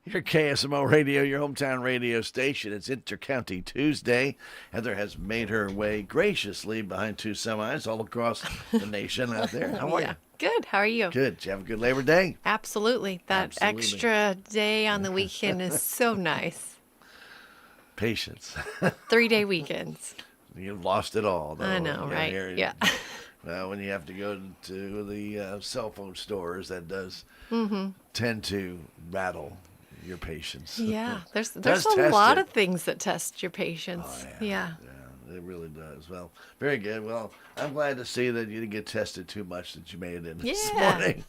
Your KSMO Radio, your hometown radio station. It's Intercounty Tuesday. Heather has made her way graciously behind two semis all across the nation out there. How are you? Good. How are you? Good. Did you have a good Labor Day? Absolutely. That Absolutely. extra day on the weekend is so nice. Patience. 3-day weekends. You've lost it all, though. I know, right? Yeah. Well, when you have to go to the cell phone stores, that does tend to rattle your patience. Yeah. There's Does a test lot it. of things that test your patience. Oh, Yeah. Yeah, it really does. Well, very good. Well, I'm glad to see that you didn't get tested too much, that you made it in this Yeah. morning.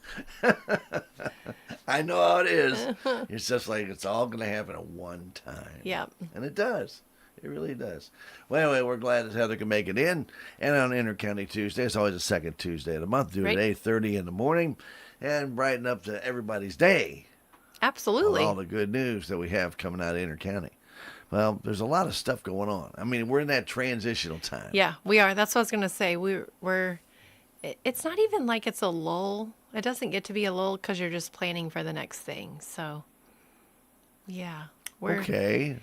I know how it is. It's just like it's all going to happen at one time. Yep. And it does. It really does. Well, anyway, we're glad that Heather can make it in. And on Intercounty Tuesday, it's always the second Tuesday of the month, do it Right. at 8:30 in the morning and brighten up to everybody's day. Absolutely. All the good news that we have coming out of Intercounty. Well, there's a lot of stuff going on. I mean, we're in that transitional time. Yeah, we are. That's what I was going to say. It's not even like it's a lull. It doesn't get to be a lull because you're just planning for the next thing. So, yeah. Okay.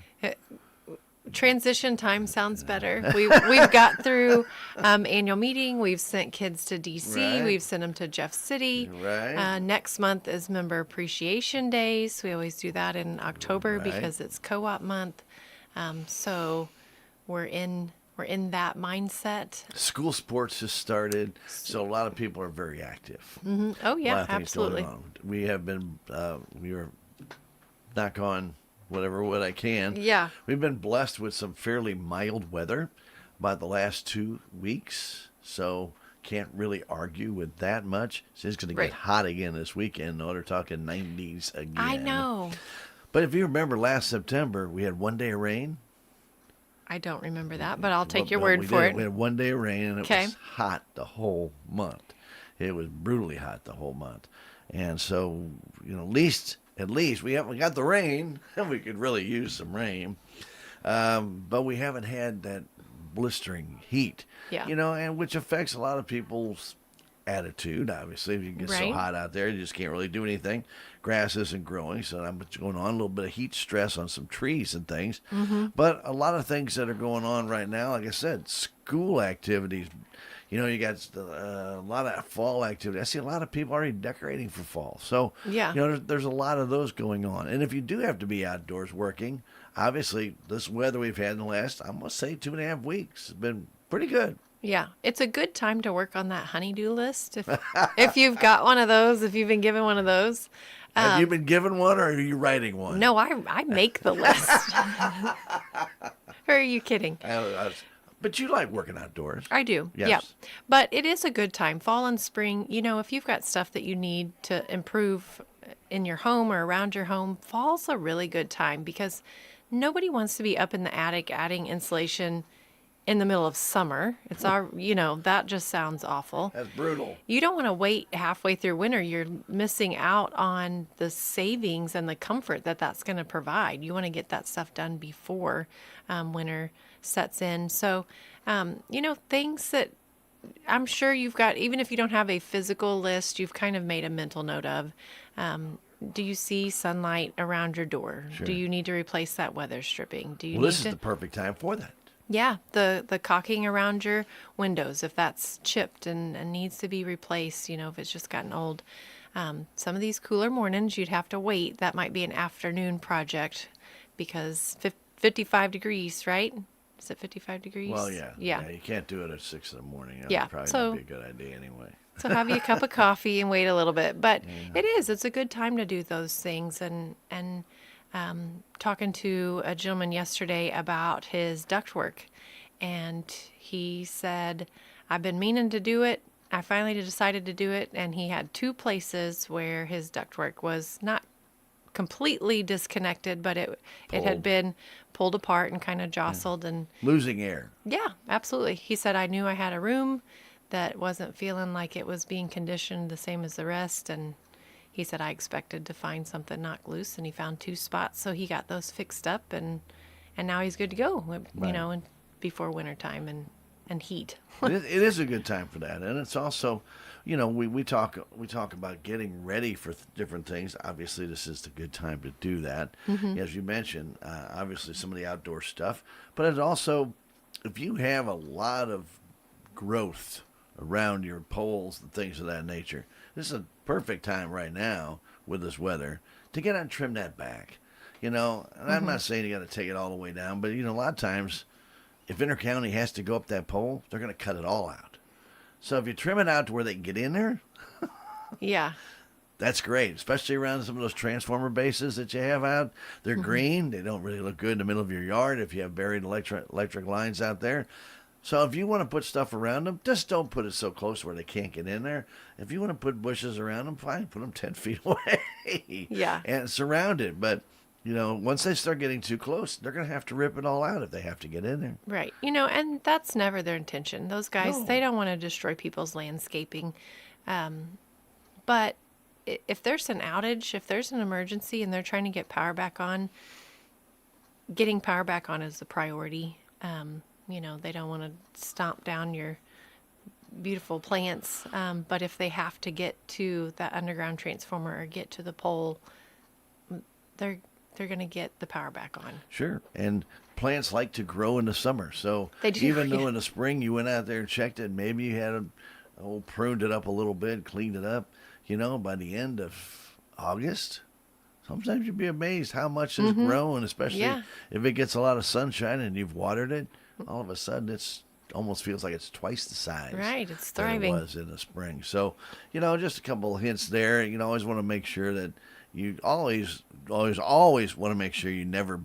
Transition time sounds better. We've got through annual meeting. We've sent kids to DC. Right. We've sent them to Jeff City. Right. Next month is Member Appreciation Days. We always do that in October Right. because it's co-op month. So we're in that mindset. School sports has started, so a lot of people are very active. Oh A lot yeah, of things absolutely. going on. We have been, we were, knock on whatever wood I can. Yeah. We've been blessed with some fairly mild weather about the last 2 weeks, so can't really argue with that much. It's going to Right. get hot again this weekend, though. They're talking 90s again. I know. But if you remember last September, we had 1 day of rain. I don't remember that, but I'll take your Well, word we for did. it. We had 1 day of rain, and it Okay. was hot the whole month. It was brutally hot the whole month. And so, at least we haven't got the rain. We could really use some rain. But we haven't had that blistering heat. Yeah. And which affects a lot of people's attitude, obviously. If you get so Right. hot out there, you just can't really do anything. Grass isn't growing, so not much going on. A little bit of heat stress on some trees and things. But a lot of things that are going on right now, like I said, school activities. You got a lot of fall activity. I see a lot of people already decorating for fall. So, Yeah. there's a lot of those going on. And if you do have to be outdoors working, obviously this weather we've had in the last, I must say, 2.5 weeks has been pretty good. Yeah, it's a good time to work on that honey-do list. If you've got one of those, if you've been given one of those. Have you been given one, or are you writing one? No, I make the list. Or are you kidding? But you like working outdoors. I do. Yes. Yeah. But it is a good time. Fall and spring, if you've got stuff that you need to improve in your home or around your home, fall's a really good time because nobody wants to be up in the attic adding insulation in the middle of summer. It's that just sounds awful. That's brutal. You don't want to wait halfway through winter. You're missing out on the savings and the comfort that's going to provide. You want to get that stuff done before winter sets in. So, things that I'm sure you've got, even if you don't have a physical list, you've kind of made a mental note of. Do you see sunlight around your door? Sure. Do you need to replace that weather stripping? Do you Well, need this is to... the perfect time for that. Yeah, the caulking around your windows, if that's chipped and needs to be replaced, if it's just gotten old. Some of these cooler mornings, you'd have to wait. That might be an afternoon project because 55 degrees, right? Is it 55 degrees? Well, yeah. Yeah. You can't do it at 6 in the morning. That Yeah, would probably so- not be a good idea anyway. So have you a cup of coffee and wait a little bit. But it's a good time to do those things. And talking to a gentleman yesterday about his ductwork, and he said, I've been meaning to do it. I finally decided to do it. And he had 2 places where his ductwork was not completely disconnected, but it had Pulled. been pulled apart and kind of jostled. And Losing air. yeah, absolutely. He said, I knew I had a room that wasn't feeling like it was being conditioned the same as the rest. And he said, I expected to find something knocked loose, and he found 2 spots. So he got those fixed up, and now he's good to go, Right. before wintertime. And and heat. It is a good time for that, and it's also, we talk about getting ready for different things. Obviously, this is the good time to do that, as you mentioned. Obviously, some of the outdoor stuff, but it also, if you have a lot of growth around your poles and things of that nature, this is a perfect time right now with this weather to get out and trim that back. And I'm not saying you got to take it all the way down, but a lot of times, if Intercounty has to go up that pole, they're going to cut it all out. So if you trim it out to where they can get in there, Yeah. that's great, especially around some of those transformer bases that you have out. They're green. They don't really look good in the middle of your yard if you have buried electric lines out there. So if you want to put stuff around them, just don't put it so close where they can't get in there. If you want to put bushes around them, fine, put them 10 feet away. Yeah. And surround it. But, once they start getting too close, they're going to have to rip it all out if they have to get in there. Right. And that's never their intention. Those guys, No. they don't want to destroy people's landscaping. But if there's an outage, if there's an emergency and they're trying to get power back on, getting power back on is a priority. They don't want to stomp down your beautiful plants. But if they have to get to that underground transformer or get to the pole, they're going to get the power back on. Sure. And plants like to grow in the summer. So They do, even though yeah. in the spring you went out there and checked it, maybe you had pruned it up a little bit, cleaned it up, by the end of August, sometimes you'd be amazed how much is growing, especially Yeah. if it gets a lot of sunshine and you've watered it. All of a sudden it's almost feels like it's twice the size. Right, it's that it thriving. was in the spring. So, just a couple of hints there. Always want to make sure that you always want to make sure you never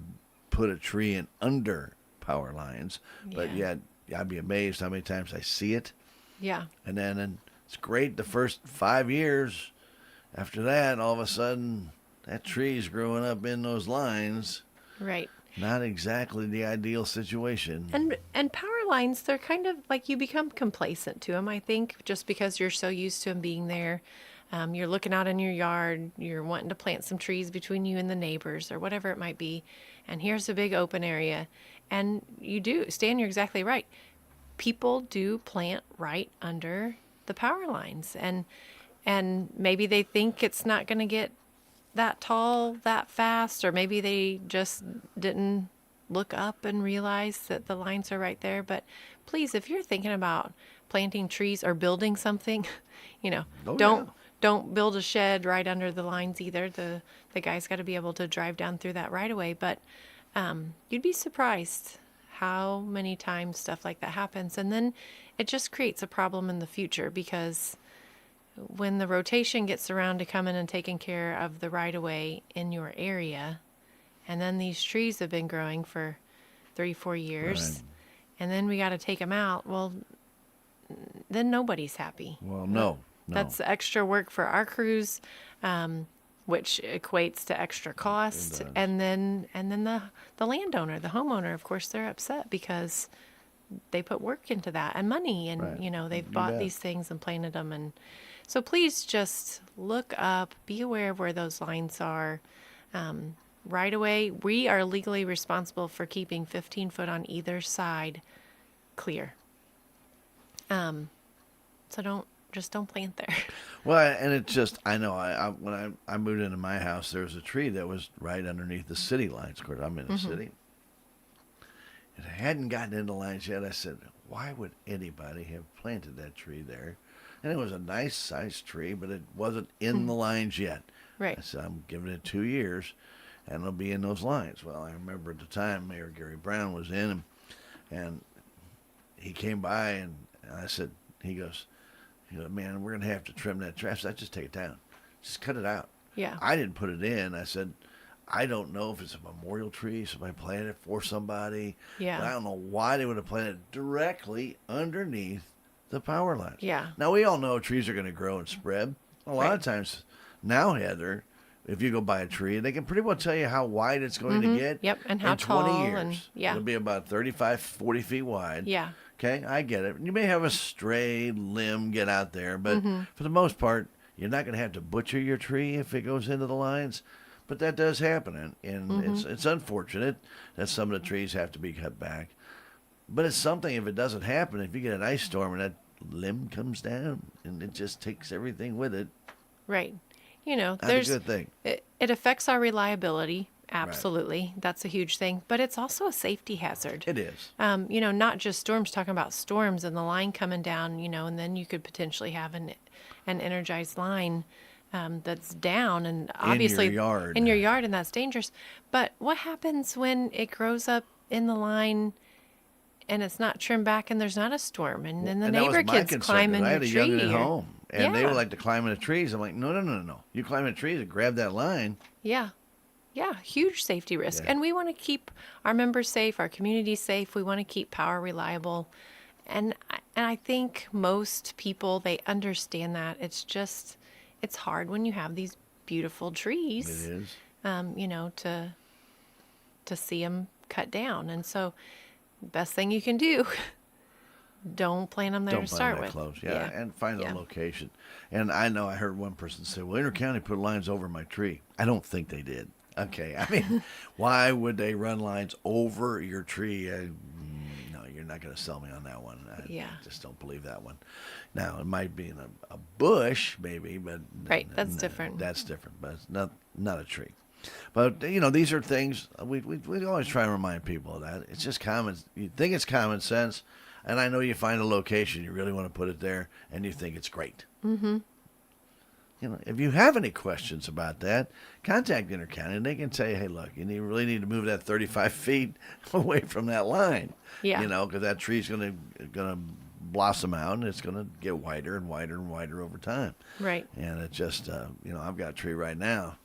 put a tree in under power lines. But Yeah. yet, I'd be amazed how many times I see it. Yeah. And it's great the first 5 years. After that, all of a sudden, that tree's growing up in those lines. Right. Not exactly the ideal situation. And power lines, they're kind of like you become complacent to them, I think, just because you're so used to them being there. You're looking out in your yard, you're wanting to plant some trees between you and the neighbors or whatever it might be. And here's a big open area. And you do, Stan, you're exactly right. People do plant right under the power lines. And maybe they think it's not going to get that tall that fast, or maybe they just didn't look up and realize that the lines are right there. But please, if you're thinking about planting trees or building something, Oh, don't build a shed right under the lines either. The guy's got to be able to drive down through that right away. But you'd be surprised how many times stuff like that happens, and then it just creates a problem in the future, because when the rotation gets around to coming and taking care of the right-of-way in your area, and then these trees have been growing for 3-4 years, Right. and then we got to take them out, well, then nobody's happy. Well, no. That's extra work for our crews, which equates to extra cost. does. And then the landowner, the homeowner, of course, they're upset because they put work into that and money, and Right. they've You bought bet. these things and planted them. And so please just look up, be aware of where those lines are. Right away, we are legally responsible for keeping 15 foot on either side clear. So don't plant there. Well, and it just, I know, when I moved into my house, there was a tree that was right underneath the city lines. Of course, I'm in the city. It hadn't gotten into lines yet. I said, why would anybody have planted that tree there? And it was a nice sized tree, but it wasn't in the lines yet. Right. I said, I'm giving it 2 years, and it'll be in those lines. Well, I remember at the time Mayor Gary Brown was in, and he came by, and I said, he goes, man, we're going to have to trim that tree. I said, just take it down. Just cut it out. Yeah. I didn't put it in. I said, I don't know if it's a memorial tree, somebody planted it for somebody. Yeah. But I don't know why they would have planted it directly underneath the power lines. Yeah. Now, we all know trees are going to grow and spread. A lot of times now, Heather, if you go buy a tree, they can pretty well tell you how wide it's going to get. Yep, and how in 20 tall, years. and yeah. It'll be about 35, 40 feet wide. Yeah. Okay, I get it. You may have a stray limb get out there, but for the most part, you're not going to have to butcher your tree if it goes into the lines. But that does happen, and it's unfortunate that some of the trees have to be cut back. But it's something, if it doesn't happen, if you get an ice storm and that limb comes down and it just takes everything with it, Right. You know, that's a good thing. it affects our reliability. Right. Absolutely. That's a huge thing. But it's also a safety hazard. It is. You know, not just storms, talking about storms and the line coming down, you know, and then you could potentially have an energized line that's down and obviously in your yard, and that's dangerous. But what happens when it grows up in the line and it's not trimmed back and there's not a storm, and then the And that was neighbor my kids concern, climb 'cause in I your had a tree? youngin' at or- home, and they Yeah. would like to climb in the trees. I'm like, no, no, no, no, no. You climb in the trees and grab that line. Yeah. Yeah, huge safety risk. Yeah. And we want to keep our members safe, our community safe. We want to keep power reliable. And I think most people, they understand that. It's hard when you have these beautiful It trees, is. you know, to see them cut down. And so best thing you can do, don't plant them there Don't to find start that with. close. Yeah, and find Yeah. a location. And I know I heard one person say, well, Intercounty put lines over my tree. I don't think they did. Okay, I mean, why would they run lines over your tree? No, you're not going to sell me on that one. Yeah. I just don't believe that one. Now, it might be in a bush, maybe, but Right, that's different. That's different, but it's not a tree. But you know, these are things we always try and remind people of that. It's just common. You think it's common sense, and I know you find a location you really want to put it there, and you think it's great. Mm-hmm. You know, if you have any questions about that, contact Intercounty, and they can tell you, hey, look, you really need to move that 35 feet away from that line. Yeah. You know, because that tree's gonna blossom out, and it's gonna get wider and wider and wider over time. Right. And it just, you know, I've got a tree right now.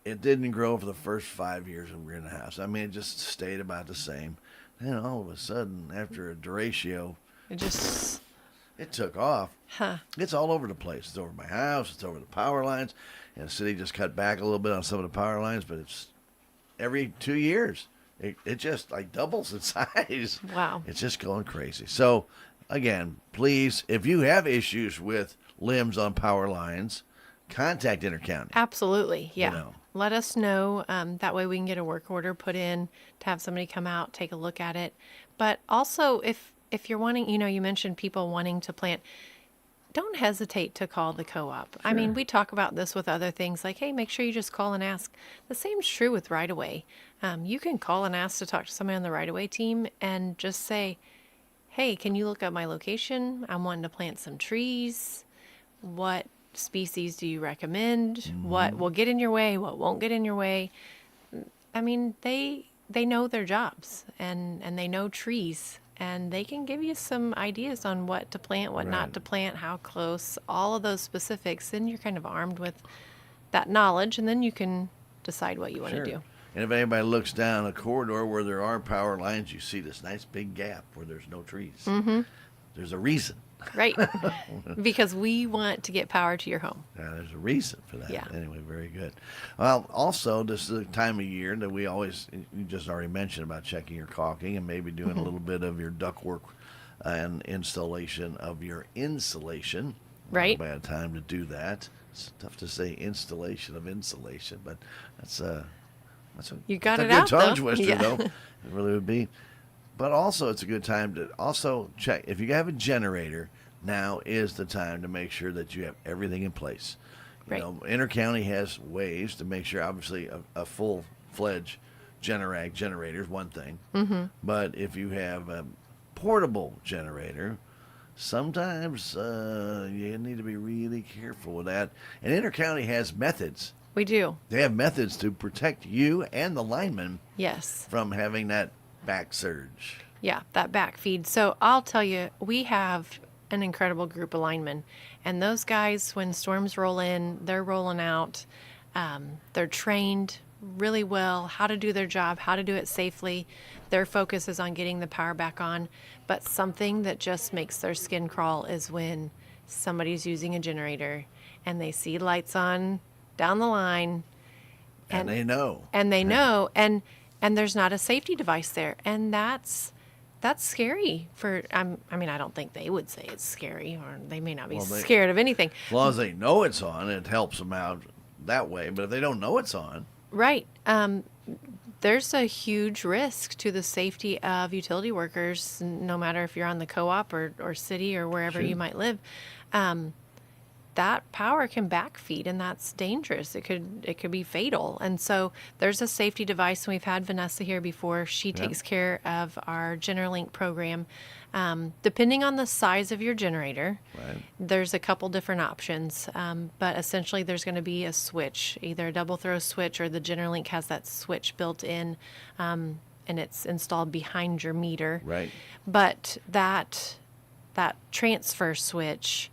It didn't grow for the first 5 years we were in the house. I mean, it just stayed about the same. Then all of a sudden, after a derecho, It just, it took off. huh. It's all over the place. It's over my house. It's over the power lines. And the city just cut back a little bit on some of the power lines, but it's every 2 years. It just like doubles in size. Wow. It's just going crazy. So, again, please, if you have issues with limbs on power lines, contact Intercounty. Absolutely. Yeah. know. Let us know. That way we can get a work order put in to have somebody come out, take a look at it. But also, if you're wanting, you know, you mentioned people wanting to plant, don't hesitate to call the co-op. I mean, we talk about this with other things like, hey, make sure you just call and ask. The same's true with right-of-way. You can call and ask to talk to somebody on the right-of-way team and just say, hey, can you look up my location? I'm wanting to plant some trees. What species do you recommend? What will get in your way? What won't get in your way? I mean, they know their jobs and they know trees, and they can give you some ideas on what to plant, what not Right. to plant, how close, all of those specifics. Then you're kind of armed with that knowledge, and then you can decide what you want to do. And if anybody looks down a corridor where there are power lines, you see this nice big gap where there's no trees. Mm-hmm. There's a reason. Right. Because we want to get power to your home. There's a reason for that. Yeah. Anyway, very good. Well, also, this is the time of year that we always, you just already mentioned about checking your caulking and maybe doing a little bit of your ductwork and installation of your insulation. Right. Not a bad time to do that. It's tough to say installation of insulation, but that's a You got it's it a good out, tongue though. twister, Yeah. though. It really would be. But also, it's a good time to also check. If you have a generator, now is the time to make sure that you have everything in place. You Right. know, Intercounty has ways to make sure, obviously, a full-fledged Generac generator is one thing. Mm-hmm. But if you have a portable generator, sometimes you need to be really careful with that. And Intercounty has methods. We do. They have methods to protect you and the lineman Yes. from having that back surge. Yeah, that back feed. So I'll tell you, we have an incredible group of linemen. And those guys, when storms roll in, they're rolling out. They're trained really well how to do their job, how to do it safely. Their focus is on getting the power back on. But something that just makes their skin crawl is when somebody's using a generator and they see lights on down the line. And they know. And they know. And there's not a safety device there. And that's scary for, I mean, I don't think they would say it's scary, or they may not be scared of anything. As long as they know it's on, it helps them out that way. But if they don't know it's on, Right. there's a huge risk to the safety of utility workers, no matter if you're on the co-op or city or wherever Sure. you might live. That power can backfeed, and that's dangerous. It could be fatal. And so there's a safety device, and we've had Vanessa here before. She takes care of our GeneraLink program. Depending on the size of your generator, Right. there's a couple different options, but essentially there's going to be a switch, either a double throw switch or the GeneraLink has that switch built in, and it's installed behind your meter. Right. But that transfer switch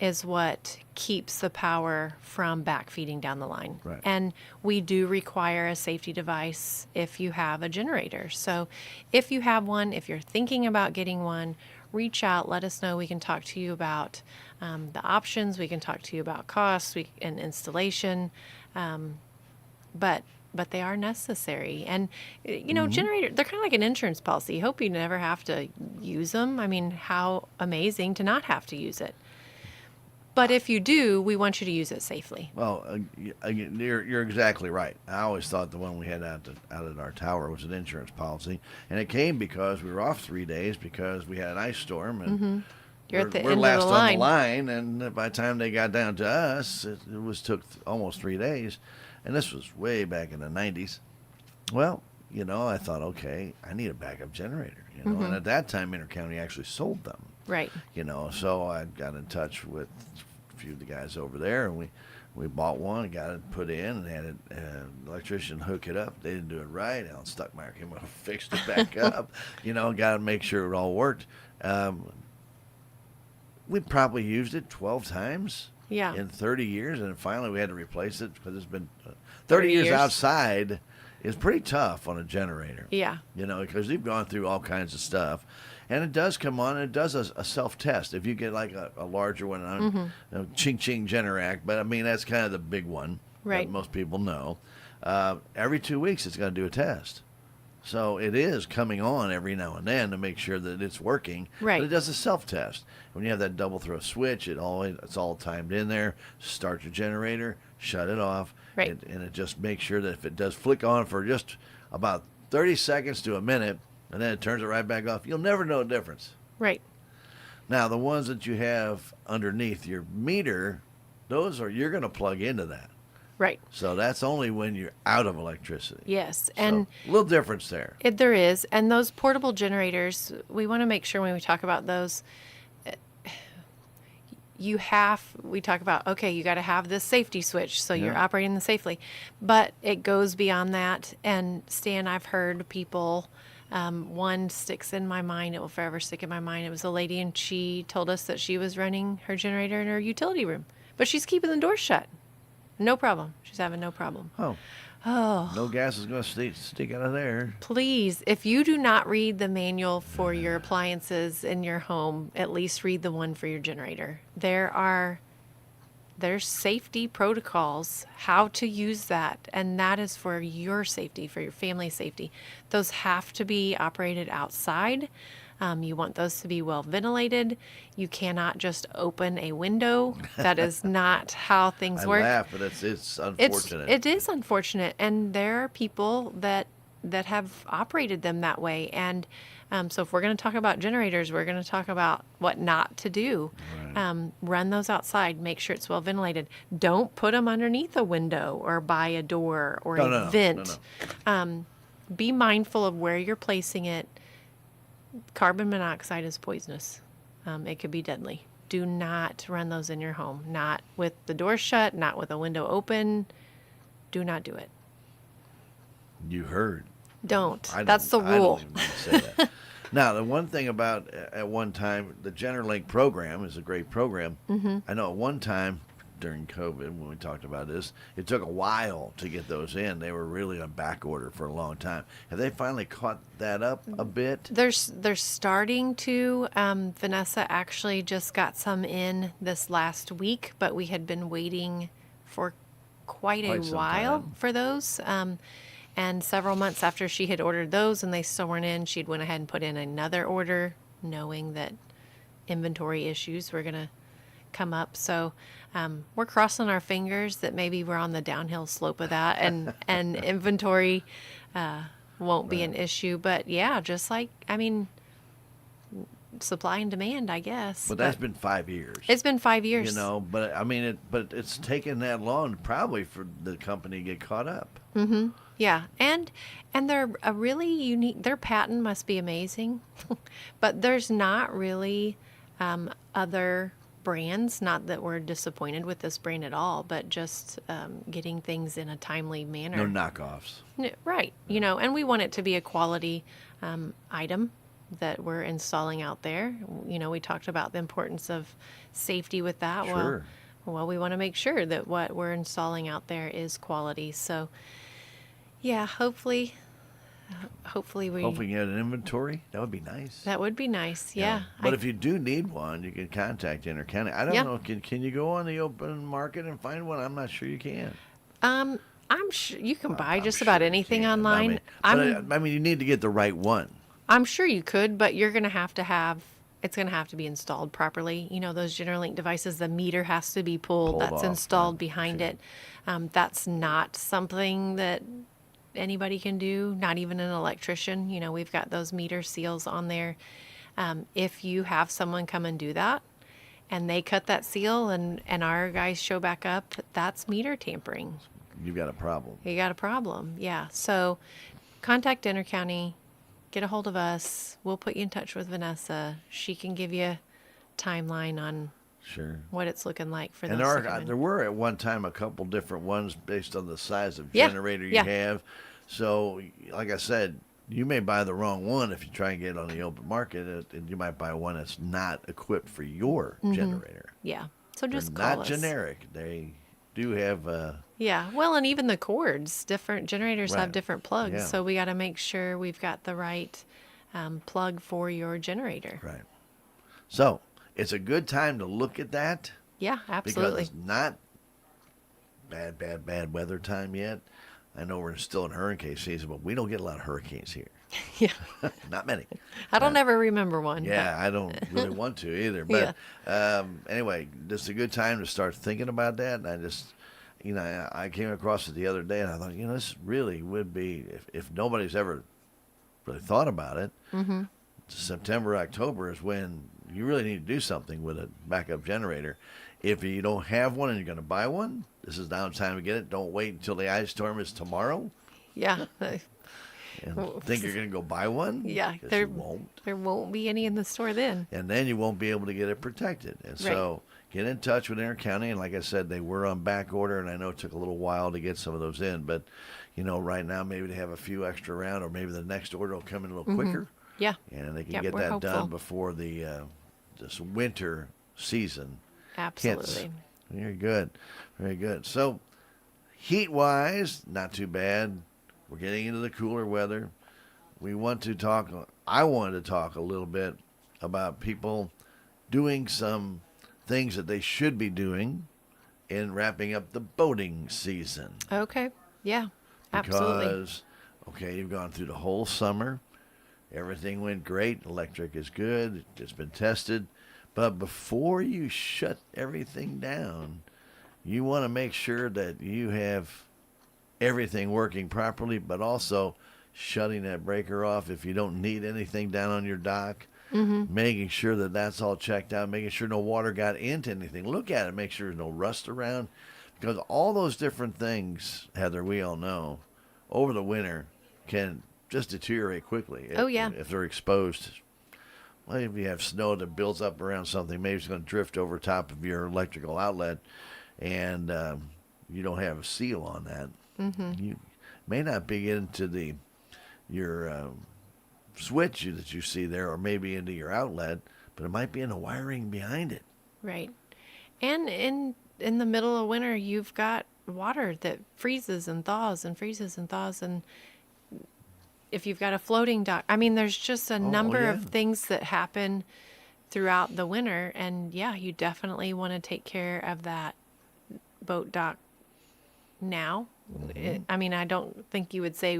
is what keeps the power from backfeeding down the line. Right. And we do require a safety device if you have a generator. So if you have one, if you're thinking about getting one, reach out, let us know. We can talk to you about the options. We can talk to you about costs and installation. But they are necessary. And, generator, they're kind of like an insurance policy. You hope you never have to use them. I mean, how amazing to not have to use it. But if you do, we want you to use it safely. Well, you're exactly right. I always thought the one we had out at our tower was an insurance policy, and it came because we were off 3 days because we had an ice storm, and You're at the we're end last of the on line. the line. And by the time they got down to us, it took almost 3 days, and this was way back in the 90s. Well, I thought, okay, I need a backup generator, and at that time, Intercounty actually sold them. Right. So I got in touch with a few of the guys over there, and we bought one and got it put in and had an electrician hook it up. They didn't do it right. Alan Stuckmeyer came up and fixed it back up. Got to make sure it all worked. We probably used it 12 times Yeah. in 30 years, and finally we had to replace it because it's been 30 30 years years. outside is pretty tough on a generator. Yeah. Because they've gone through all kinds of stuff. And it does come on, and it does a self-test. If you get like a larger one, Ching Ching Generac, but I mean, that's kind of the big one Right. that most people know. Every 2 weeks, it's going to do a test. So it is coming on every now and then to make sure that it's working. Right. But it does a self-test. When you have that double throw switch, it's all timed in there. Start your generator, shut it off, Right. and it just makes sure that if it does flick on for just about 30 seconds to a minute, and then it turns it right back off, you'll never know the difference. Right. Now, the ones that you have underneath your meter, you're going to plug into that. Right. So that's only when you're out of electricity. Yes. So, And a little difference there. there is. And those portable generators, we want to make sure when we talk about those, we talk about, okay, you got to have this safety switch so you're operating them safely. But it goes beyond that. And Stan, I've heard people, one sticks in my mind, it will forever stick in my mind. It was a lady, and she told us that she was running her generator in her utility room, but she's keeping the door shut. No problem. She's having no problem. Oh. No gas is going to stick out of there. Please, if you do not read the manual for your appliances in your home, at least read the one for your generator. There's safety protocols, how to use that, and that is for your safety, for your family's safety. Those have to be operated outside. You want those to be well ventilated. You cannot just open a window. That is not how things work. I laugh, but it's unfortunate. It is unfortunate, and there are people that have operated them that way. And so if we're going to talk about generators, we're going to talk about what not to do. Right. Run those outside. Make sure it's well ventilated. Don't put them underneath a window or by a door or a vent. No. Be mindful of where you're placing it. Carbon monoxide is poisonous. It could be deadly. Do not run those in your home. Not with the door shut, not with a window open. Do not do it. You heard. Don't. That's the rule. I don't even need to say that. Now, the one thing about at one time, the GeneraLink program is a great program. I know at one time during COVID, when we talked about this, it took a while to get those in. They were really on back order for a long time. Have they finally caught that up a bit? They're starting to. Vanessa actually just got some in this last week, but we had been waiting for quite a some while time. for those. And several months after she had ordered those and they still weren't in, she'd went ahead and put in another order, knowing that inventory issues were going to come up. So we're crossing our fingers that maybe we're on the downhill slope of that, and inventory won't be an issue. But yeah, just like, I mean, supply and demand, I guess. But that's been 5 years. It's been 5 years. You know, but I mean, but it's taken that long probably for the company to get caught up. Yeah, and they're a really unique. Their patent must be amazing, but there's not really other brands. Not that we're disappointed with this brand at all, but just getting things in a timely manner. No knockoffs. Right. You know, and we want it to be a quality item that we're installing out there. You know, we talked about the importance of safety with that. Sure. Well, we want to make sure that what we're installing out there is quality. So, yeah, hopefully we Hopefully you had an inventory. That would be nice. that would be nice. Yeah. But if you do need one, you can contact Intercounty. I don't Yeah. know. Can you go on the open market and find one? I'm not sure you can. I'm sure you can buy I'm just sure about you anything can. online. I mean, you need to get the right one. I'm sure you could, but you're going to have it's going to have to be installed properly. You know, those GeneraLink devices, the meter has to be pulled. Pulled That's off, installed right. behind Sure. it. That's not something that anybody can do, not even an electrician. You know, we've got those meter seals on there. If you have someone come and do that and they cut that seal and our guys show back up, that's meter tampering. You've got a problem. You got a problem. Yeah. So contact Intercounty, get a hold of us. We'll put you in touch with Vanessa. She can give you a timeline on Sure. what it's looking like for And those to come in. there were at one time a couple different ones based on the size of Yeah, generator you yeah. have. So, like I said, you may buy the wrong one if you try and get it on the open market, and you might buy one that's not equipped for your generator. Yeah. So They're just call not us. generic. They do have Yeah. Well, and even the cords, different generators have Right. different plugs. Yeah. So we got to make sure we've got the right plug for your generator. right. So it's a good time to look at that Yeah, because absolutely. it's not bad weather time yet. I know we're still in hurricane season, but we don't get a lot of hurricanes here. Yeah. Not many. I don't ever remember one. Yeah, I don't really want to either. But anyway, this is a good time to start thinking about that. And I just, I came across it the other day, and I thought, this really would be, if nobody's ever really thought about it, September, October is when you really need to do something with a backup generator. If you don't have one and you're going to buy one, this is now the time to get it. Don't wait until the ice storm is tomorrow Yeah. and think you're going to go buy one. Yeah, 'cause there you won't. there won't be any in the store then. And then you won't be able to get it protected. And so get in touch with Intercounty. And like I said, they were on back order, and I know it took a little while to get some of those in. But, right now maybe they have a few extra around, or maybe the next order will come in a little quicker. Yeah. And they can Yep, get we're that hopeful. done before the this winter season hits. Absolutely. Very good. Very good. So heat-wise, not too bad. We're getting into the cooler weather. I wanted to talk a little bit about people doing some things that they should be doing in wrapping up the boating season. Okay. Yeah. Absolutely. Because, you've gone through the whole summer. Everything went great. Electric is good. It's been tested. But before you shut everything down, you want to make sure that you have everything working properly, but also shutting that breaker off if you don't need anything down on your dock, making sure that that's all checked out, making sure no water got into anything. Look at it, make sure there's no rust around, because all those different things, Heather, we all know, over the winter can just deteriorate quickly. Oh, yeah. If they're exposed. Well, if you have snow that builds up around something, maybe it's going to drift over top of your electrical outlet, and you don't have a seal on that. You may not be into your switch that you see there, or maybe into your outlet, but it might be in the wiring behind it. Right. And in the middle of winter, you've got water that freezes and thaws and freezes and thaws. And if you've got a floating dock, I mean, there's just a number yeah. of things that happen throughout the winter. And yeah, you definitely want to take care of that boat dock now. I mean, I don't think you would say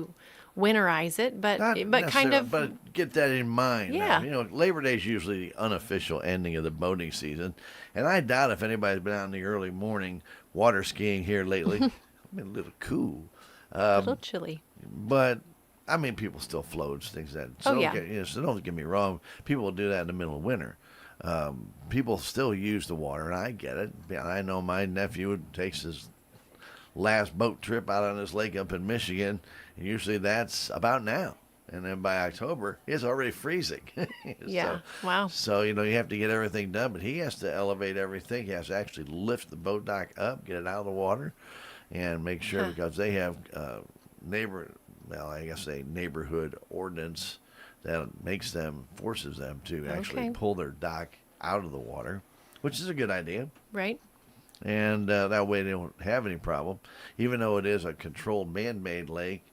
winterize it, but Not kind necessarily, of, but get that in mind. yeah. Now. Labor Day is usually the unofficial ending of the boating season, and I doubt if anybody's been out in the early morning water skiing here lately. I've been a little cool, A little chilly. but I mean, people still float things like that. Oh, So yeah. so don't get me wrong. People will do that in the middle of winter. People still use the water, and I get it. I know my nephew takes his last boat trip out on this lake up in Michigan, and usually that's about now. And then by October, it's already freezing. Yeah. Wow. So, you have to get everything done, but he has to elevate everything. He has to actually lift the boat dock up, get it out of the water, and make sure because they have I guess a neighborhood ordinance that forces them to actually pull their dock out of the water, which is a good idea. Right. And that way they don't have any problem, even though it is a controlled man-made lake,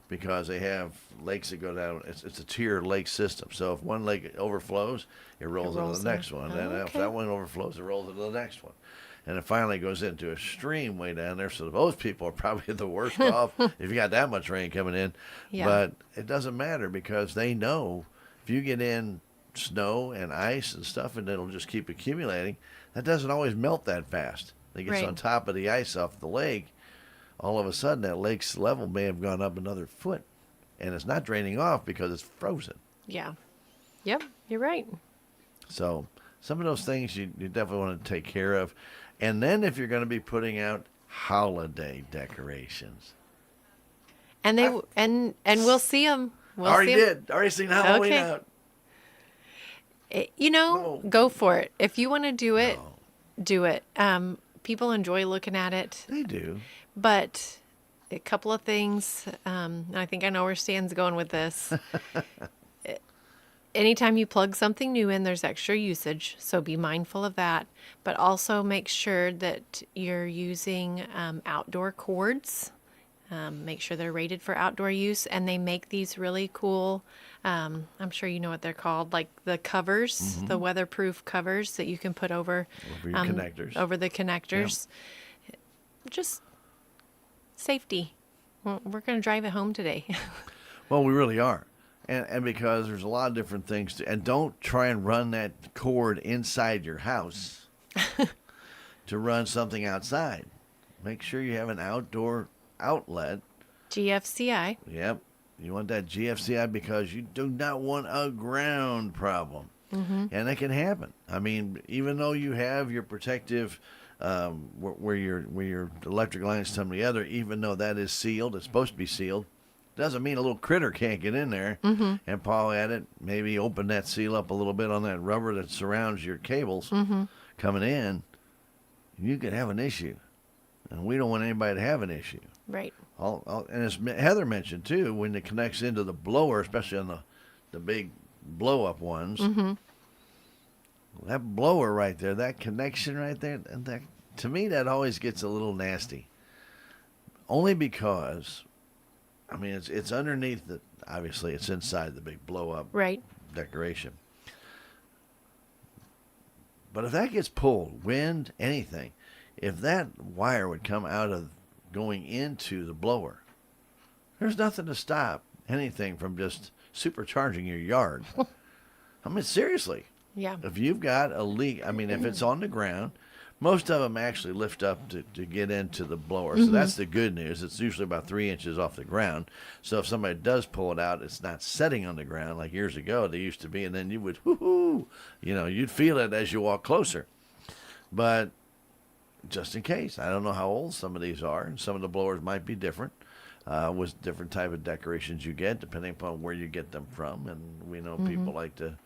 because they have lakes that go down. It's a tier lake system. So if one lake overflows, it rolls into the next one. And if that one overflows, it rolls into the next one. And it finally goes into a stream way down there. So those people are probably the worst off if you got that much rain coming in. Yeah. But it doesn't matter because they know if you get in snow and ice and stuff and it'll just keep accumulating, that doesn't always melt that fast. It gets on top of the ice off the lake. All of a sudden, that lake's level may have gone up another foot. And it's not draining off because it's frozen. Yeah. Yep, you're right. So some of those things you definitely want to take care of. And then if you're going to be putting out holiday decorations. And and we'll see them. Already seen Halloween out. Go for it. If you want to do it, do it. People enjoy looking at it. They do. But a couple of things, I think I know where Stan's going with this. Anytime you plug something new in, there's extra usage, so be mindful of that. But also make sure that you're using outdoor cords. Make sure they're rated for outdoor use, and they make these really cool, I'm sure you know what they're called, like the covers, the weatherproof covers that you can put over your connectors. Over the connectors. Yep. Just safety. We're going to drive it home today. Well, we really are. And because there's a lot of different things and don't try and run that cord inside your house to run something outside. Make sure you have an outdoor outlet. GFCI. Yep. You want that GFCI because you do not want a ground problem. And that can happen. I mean, even though you have your protective where your electric lines come together, even though that is sealed, it's supposed to be sealed, doesn't mean a little critter can't get in there and paw at it, maybe open that seal up a little bit on that rubber that surrounds your cables coming in. You could have an issue. And we don't want anybody to have an issue. Right. And as Heather mentioned, too, when it connects into the blower, especially on the big blow-up ones, that blower right there, that connection right there, and that, to me, that always gets a little nasty. Only because, I mean, it's underneath the, obviously, it's inside the big blow-up decoration. But if that gets pulled, wind, anything, if that wire would come out of going into the blower, there's nothing to stop anything from just supercharging your yard. I mean, seriously. Yeah. If you've got a leak, I mean, if it's on the ground, most of them actually lift up to get into the blower. So that's the good news. It's usually about 3 inches off the ground. So if somebody does pull it out, it's not setting on the ground like years ago they used to be. And then you would, you'd feel it as you walk closer. But just in case, I don't know how old some of these are. And some of the blowers might be different with different type of decorations you get, depending upon where you get them from. And we know people like to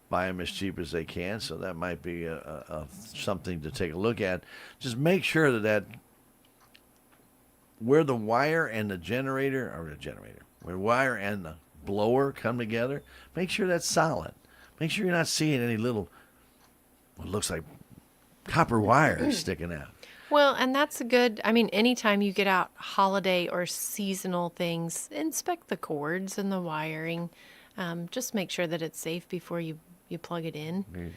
buy them as cheap as they can, so that might be a something to take a look at. Just make sure that where the wire and the generator, where the wire and the blower come together, make sure that's solid. Make sure you're not seeing any little, what looks like copper wire sticking out. Well, and that's a good, I mean, anytime you get out holiday or seasonal things, inspect the cords and the wiring. Just make sure that it's safe before you plug it in. There you go.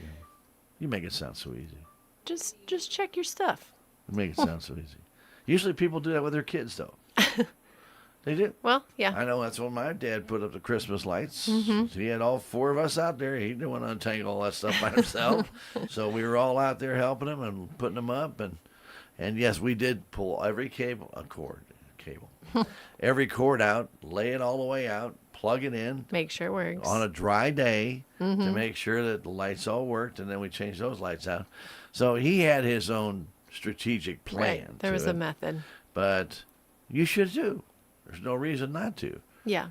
You make it sound so easy. Just check your stuff. You make it sound so easy. Usually people do that with their kids, though. They do. Well, yeah. I know that's when my dad put up the Christmas lights. He had all four of us out there. He didn't want to untangle all that stuff by himself. So we were all out there helping him and putting them up. And yes, we did pull every cable, every cord out, lay it all the way out, plug it in Make sure it works. on a dry day to make sure that the lights all worked. And then we changed those lights out. So he had his own strategic plan. Right. There was a method. But you should too. There's no reason not to. Yeah.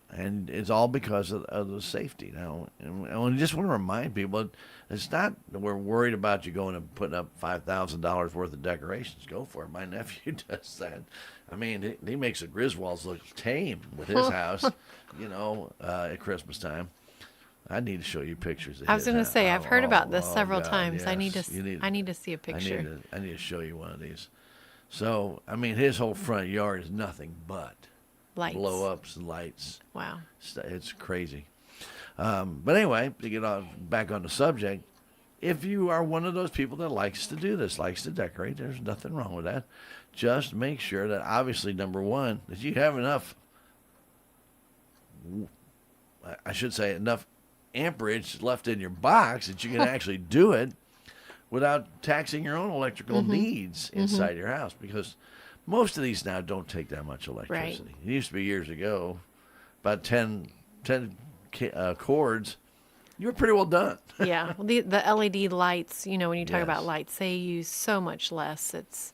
And it's all because of the safety now. And I just want to remind people, it's not that we're worried about you going and putting up $5,000 worth of decorations. Go for it. My nephew does that. I mean, he makes the Griswolds look tame with his house, at Christmas time. I need to show you pictures of I was his going to house. say, I've heard about this Oh, several God, times. I need yes. to I need to see a picture. I need to show you one of these. So, I mean, his whole front yard is nothing but Lights. blow-ups and lights. Wow. It's crazy. But anyway, to get back on the subject, if you are one of those people that likes to do this, likes to decorate, there's nothing wrong with that. Just make sure that, obviously, number one, that you have enough, I should say, enough amperage left in your box that you can actually do it without taxing your own electrical needs inside your house, because most of these now don't take that much electricity. Right. It used to be years ago, about 10 cords, you were pretty well done. Yeah. Well, the LED lights, when you talk Yes. about lights, they use so much less. It's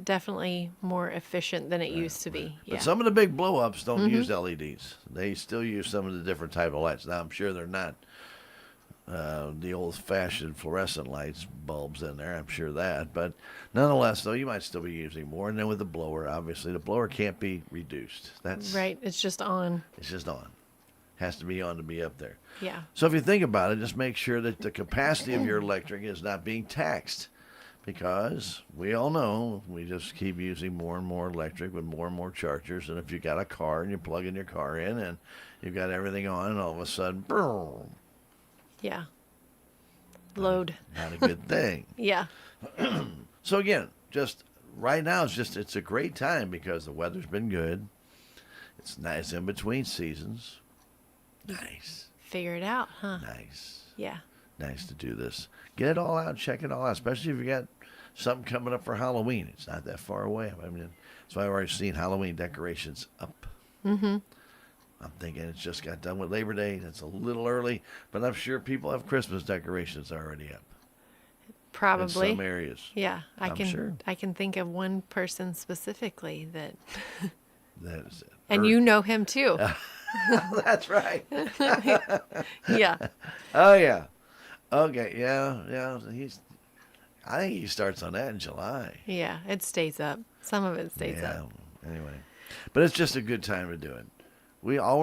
definitely more efficient than it used to be. But Yeah. some of the big blow-ups don't use LEDs. They still use some of the different type of lights. Now, I'm sure they're not the old-fashioned fluorescent lights, bulbs in there. I'm sure that. But nonetheless, though, you might still be using more. And then with the blower, obviously, the blower can't be reduced. That's Right. It's just on. It's just on. Has to be on to be up there. Yeah. So if you think about it, just make sure that the capacity of your electric is not being taxed, because we all know we just keep using more and more electric with more and more chargers. And if you got a car and you plug in your car in and you've got everything on, and all of a sudden, boom, Yeah. Load. not a good thing. Yeah. So again, just right now, it's a great time because the weather's been good. It's nice in between seasons. Nice. Figure it out, huh? Nice. Yeah. Nice to do this. Get it all out, check it all out, especially if you got something coming up for Halloween. It's not that far away. I mean, so I've already seen Halloween decorations up. I'm thinking it's just got done with Labor Day. That's a little early, but I'm sure people have Christmas decorations already up Probably. in some areas. Yeah. I'm sure. I can think of one person specifically that That is it. and you know him too. That's right. Yeah. Oh yeah. Okay. Yeah. I think he starts on that in July. Yeah. It stays up. Some of it stays Yeah. up. Anyway, but it's just a good time to do it. We all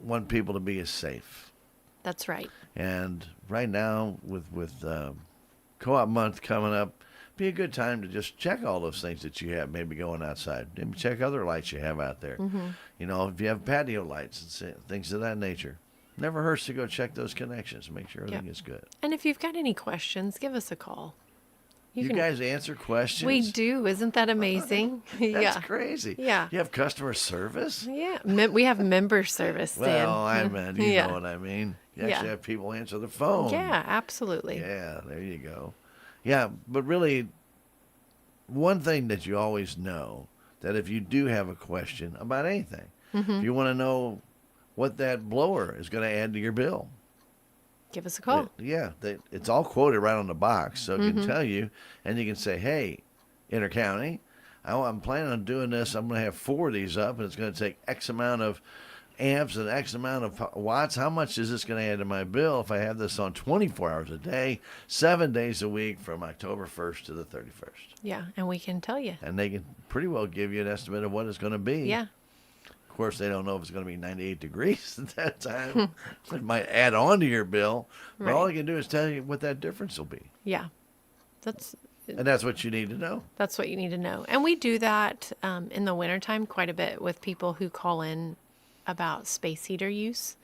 want people to be as safe. That's right. And right now, with co-op month coming up, be a good time to just check all those things that you have maybe going outside. Maybe check other lights you have out there. If you have patio lights and things of that nature. Never hurts to go check those connections and make sure everything is good. And if you've got any questions, give us a call. You guys answer questions? We do. Isn't that amazing? That's crazy. Yeah. You have customer service? Yeah. We have member service, Dan. Well, I meant, you Yeah. know what I mean. You Yeah. actually have people answer the phone. Yeah, absolutely. Yeah, there you go. Yeah, but really, one thing that you always know, that if you do have a question about anything, if you want to know what that blower is going to add to your bill, Give us a call. it's all quoted right on the box, so it can tell you, and you can say, hey, Intercounty, I'm planning on doing this. I'm going to have 4 of these up, and it's going to take X amount of amps and X amount of watts. How much is this going to add to my bill if I have this on 24 hours a day, 7 days a week from October 1st to the 31st? Yeah, and we can tell you. And they can pretty well give you an estimate of what it's going to be. Yeah. Of course, they don't know if it's going to be 98 degrees at that time. It might add on to your bill, but all Right. they can do is tell you what that difference will be. Yeah. That's what you need to know. That's what you need to know. And we do that in the wintertime quite a bit with people who call in about space heater use.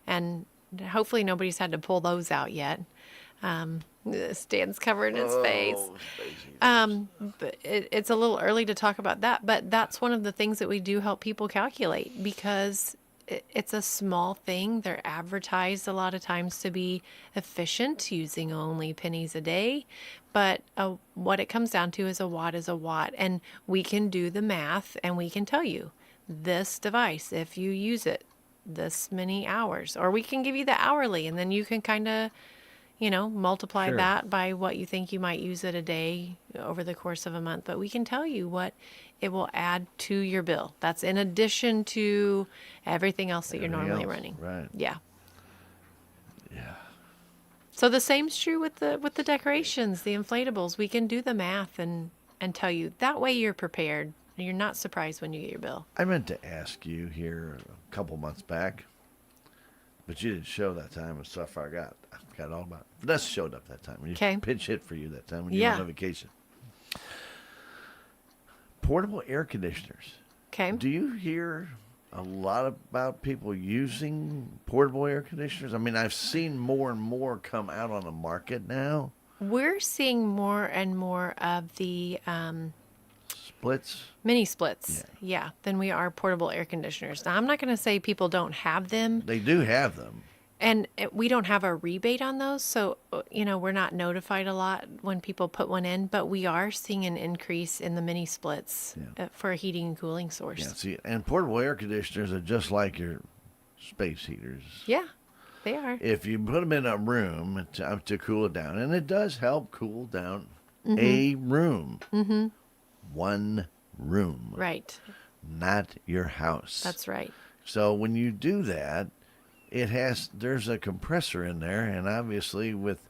And hopefully nobody's had to pull those out yet. Stan's covering his face. Oh, space heaters. But it's a little early to talk about that, but that's one of the things that we do help people calculate because it's a small thing. They're advertised a lot of times to be efficient, using only pennies a day. But what it comes down to is a watt is a watt. And we can do the math and we can tell you this device, if you use it this many hours, or we can give you the hourly and then you can kind of multiply Sure. that by what you think you might use it a day over the course of a month. But we can tell you what it will add to your bill. That's in addition to everything else that you're Everything normally else, running. right. Yeah. Yeah. So the same's true with the decorations, the inflatables. We can do the math and tell you. That way you're prepared. You're not surprised when you get your bill. I meant to ask you here a couple months back, but you didn't show that time, and so I forgot all about it. Vanessa showed up that time. Okay. Pinch hit for you that time when you were Yeah. on vacation. Portable air conditioners. Okay. Do you hear a lot about people using portable air conditioners? I mean, I've seen more and more come out on the market now. We're seeing more and more of the Splits. mini splits, yeah, than we are portable air conditioners. Now, I'm not going to say people don't have them, They do have them. and we don't have a rebate on those, so we're not notified a lot when people put one in, but we are seeing an increase in the mini splits for a heating and cooling source. Yeah, see, and portable air conditioners are just like your space heaters. Yeah, they are. If you put them in a room to cool it down, and it does help cool down a room. Mm-hmm. One room. Right. Not your house. That's right. So when you do that, there's a compressor in there, and obviously with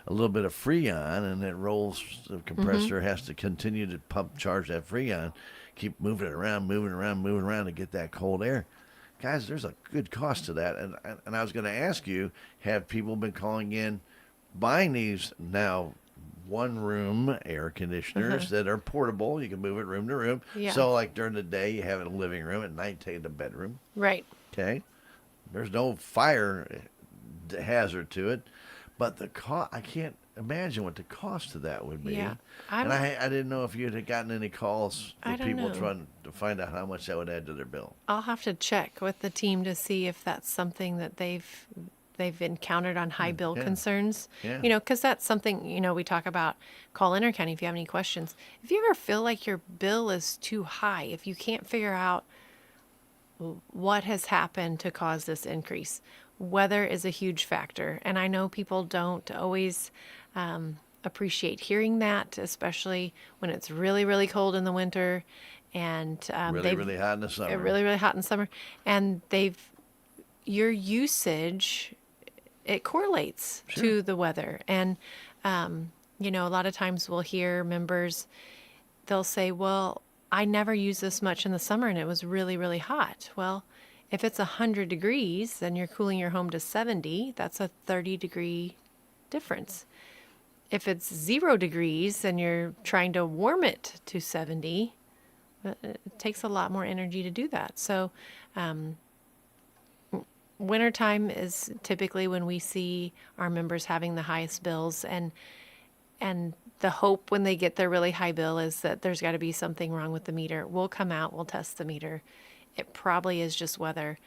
a little bit of Freon, and it rolls, the compressor has to continue to charge that Freon, keep moving it around, moving around to get that cold air. Guys, there's a good cost to that. And I was going to ask you, have people been calling in, buying these now one-room air conditioners that are portable? You can move it room to room. Yeah. So like during the day, you have it in the living room. At night, take it to the bedroom. Right. Okay. There's no fire hazard to it. But the cost, I can't imagine what the cost of that would be. Yeah. And I didn't know if you had gotten any calls I for don't people know. trying to find out how much that would add to their bill. I'll have to check with the team to see if that's something that they've encountered on high bill yeah. concerns. Yeah. Because that's something, we talk about. Call Intercounty if you have any questions. If you ever feel like your bill is too high, if you can't figure out what has happened to cause this increase, weather is a huge factor. And I know people don't always appreciate hearing that, especially when it's really, really cold in the winter and Really hot in the summer. really, really hot in summer. And your usage, it correlates to the weather. And, a lot of times we'll hear members, they'll say, well, I never use this much in the summer and it was really, really hot. Well, if it's 100 degrees and you're cooling your home to 70, that's a 30-degree difference. If it's 0 degrees and you're trying to warm it to 70, it takes a lot more energy to do that. So, wintertime is typically when we see our members having the highest bills, and the hope when they get their really high bill is that there's got to be something wrong with the meter. We'll come out, we'll test the meter. It probably is just weather.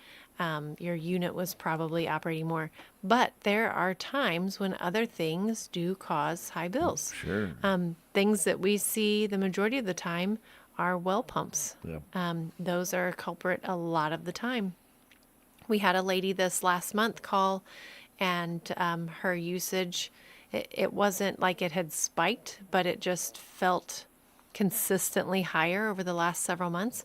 Your unit was probably operating more, but there are times when other things do cause high bills. Sure. Things that we see the majority of the time are well pumps. Yep. Those are a culprit a lot of the time. We had a lady this last month call, and her usage, it wasn't like it had spiked, but it just felt consistently higher over the last several months.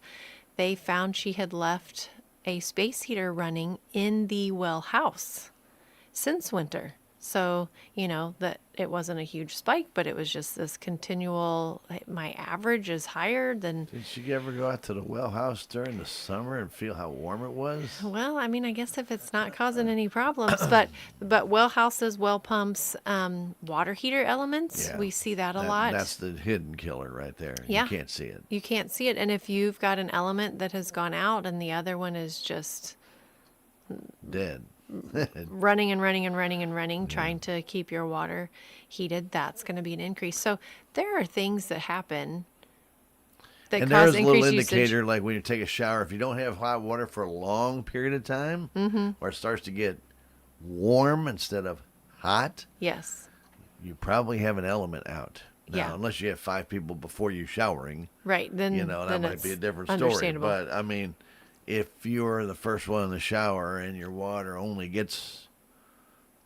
They found she had left a space heater running in the well house since winter. So, that it wasn't a huge spike, but it was just this continual, my average is higher than. Did she ever go out to the well house during the summer and feel how warm it was? Well, I mean, I guess if it's not causing any problems, but well houses, well pumps, water heater elements, Yeah. we see that a lot. That's the hidden killer right there. Yeah. You can't see it. You can't see it. And if you've got an element that has gone out and the other one is just Dead. running and running and running and running, trying to keep your water heated, that's going to be an increase. So there are things that happen that And there cause is a little increased usage. indicator, like when you take a shower, if you don't have hot water for a long period of time, or it starts to get warm instead of hot, Yes. you probably have an element out. Now, Yeah. unless you have 5 people before you showering, Right. Then, that then might it's be a different story. understandable. But I mean, if you're the first one in the shower and your water only gets,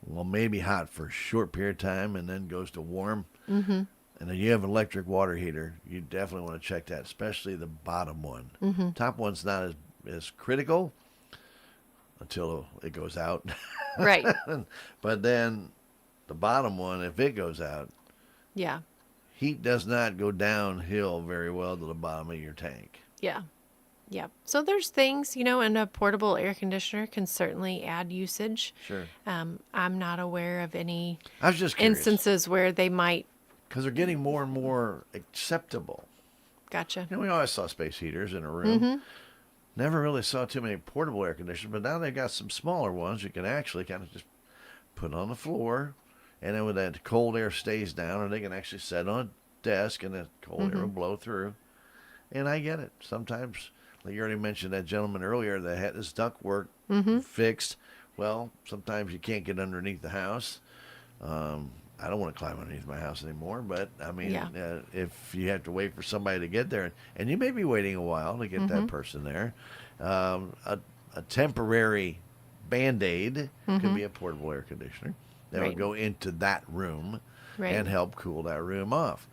well, maybe hot for a short period of time and then goes to warm, and then you have an electric water heater, you definitely want to check that, especially the bottom one. Top one's not as critical until it goes out. Right. But then the bottom one, if it goes out, Yeah. heat does not go downhill very well to the bottom of your tank. Yeah. Yeah. So there's things, and a portable air conditioner can certainly add usage. Sure. I'm not aware of any I was just curious. instances where they might. Because they're getting more and more acceptable. Gotcha. We always saw space heaters in a room. Never really saw too many portable air conditioners, but now they've got some smaller ones you can actually kind of just put on the floor, and then when that cold air stays down, or they can actually set on a desk and the cold air will blow through. And I get it. Sometimes, like you already mentioned that gentleman earlier that had his ductwork fixed. Well, sometimes you can't get underneath the house. I don't want to climb underneath my house anymore, but I mean, if you have to wait for somebody to get there, and you may be waiting a while to get that person there, a temporary Band-Aid could be a portable air conditioner that would go into that room and help cool that room off.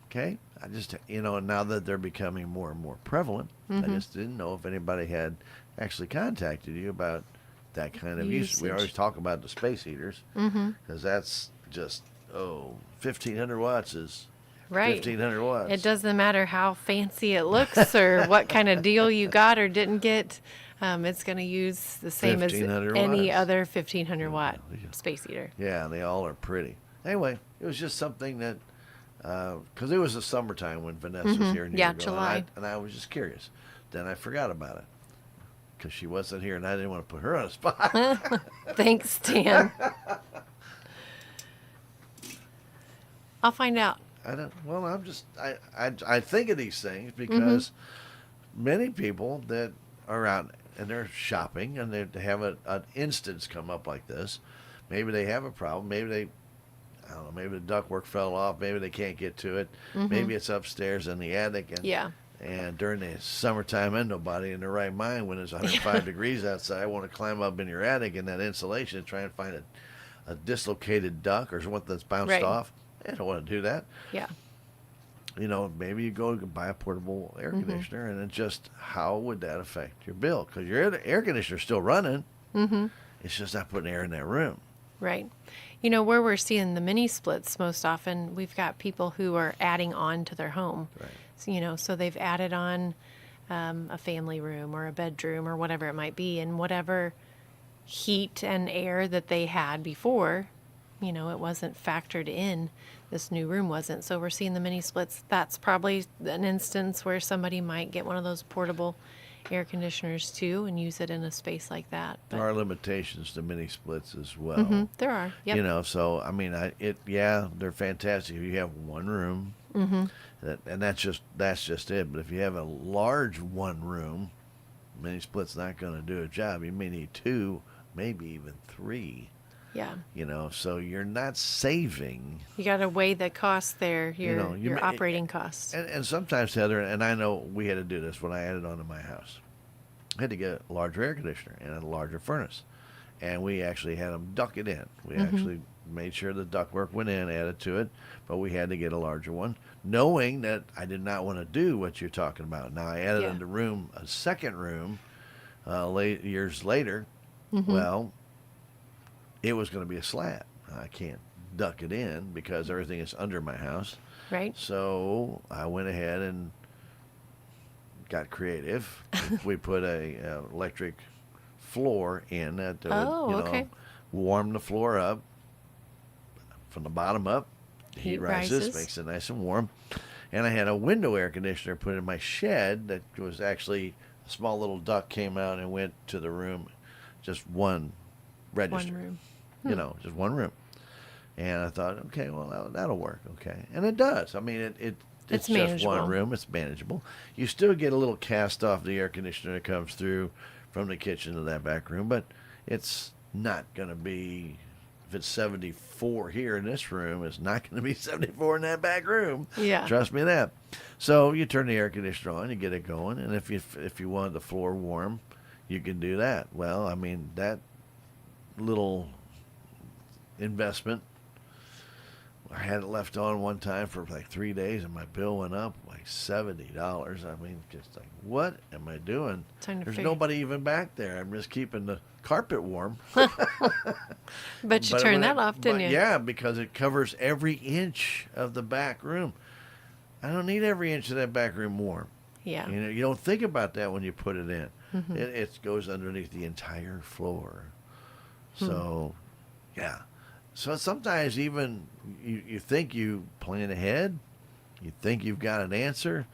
Okay? I just, now that they're becoming more and more prevalent, I just didn't know if anybody had actually contacted you about that kind of use. We always talk about the space heaters because that's just 1,500 watts is Right. 1,500 watts. It doesn't matter how fancy it looks or what kind of deal you got or didn't get. It's going to use the same as 1,500 any watts. other 1,500 watt space heater. Yeah, they all are pretty. Anyway, it was just something that, because it was the summertime when Vanessa was here. Yeah, July. And I was just curious. Then I forgot about it because she wasn't here, and I didn't want to put her on a spot. Thanks, Dan. I'll find out. I don't. Well, I think of these things because many people that are out and they're shopping and they have an instance come up like this. Maybe they have a problem. Maybe I don't know. Maybe the ductwork fell off. Maybe they can't get to it. Maybe it's upstairs in the attic. And during the summertime, and nobody in their right mind when it's 105 degrees outside, want to climb up in your attic in that insulation and try and find a dislocated duct or something that's bounced off. I don't want to do that. Yeah. Maybe you go buy a portable air conditioner, and then just how would that affect your bill? Because your air conditioner's still running. It's just not putting air in that room. Right. Where we're seeing the mini splits most often, we've got people who are adding on to their home. Right. So they've added on a family room or a bedroom or whatever it might be, and whatever heat and air that they had before, it wasn't factored in. This new room wasn't. So we're seeing the mini splits. That's probably an instance where somebody might get one of those portable air conditioners too and use it in a space like that. But There are limitations to mini splits as well. there are. Yep. So I mean, they're fantastic if you have one room, and that's just it. But if you have a large one room, mini split's not going to do a job. You may need 2, maybe even 3. Yeah. So you're not saving. You got to weigh the costs there, your may- operating costs. And sometimes, Heather, and I know we had to do this when I added on to my house. I had to get a larger air conditioner and a larger furnace. And we actually had them duct it in. We actually made sure the ductwork went in, added to it, but we had to get a larger one, knowing that I did not want to do what you're talking about. Now, I added in the a second room years later. Well, it was going to be a slab. I can't duct it in because everything is under my house. Right. So I went ahead and got creative. We put a electric floor in that would, warm the floor up from the bottom up. The heat rises, makes it nice and warm. And I had a window air conditioner put in my shed that was actually a small little duct came out and went to the room, just one register. One room. Just one room. And I thought, okay, well, that'll work, okay. And it does. I mean, it's just manageable. one room. It's manageable. You still get a little cast off the air conditioner that comes through from the kitchen to that back room, but it's not going to be, if it's 74 here in this room, it's not going to be 74 in that back room. Yeah. Trust me that. So you turn the air conditioner on, you get it going, and if you want the floor warm, you can do that. Well, I mean, that little investment, I had it left on one time for like 3 days, and my bill went up like $70. I mean, just like, what am I doing? There's nobody even back there. I'm just keeping the carpet warm. But you turned that off, didn't you? Yeah, because it covers every inch of the back room. I don't need every inch of that back room warm. Yeah. You don't think about that when you put it in. It goes underneath the entire floor. So, yeah. So sometimes even you think you plan ahead, you think you've got an answer.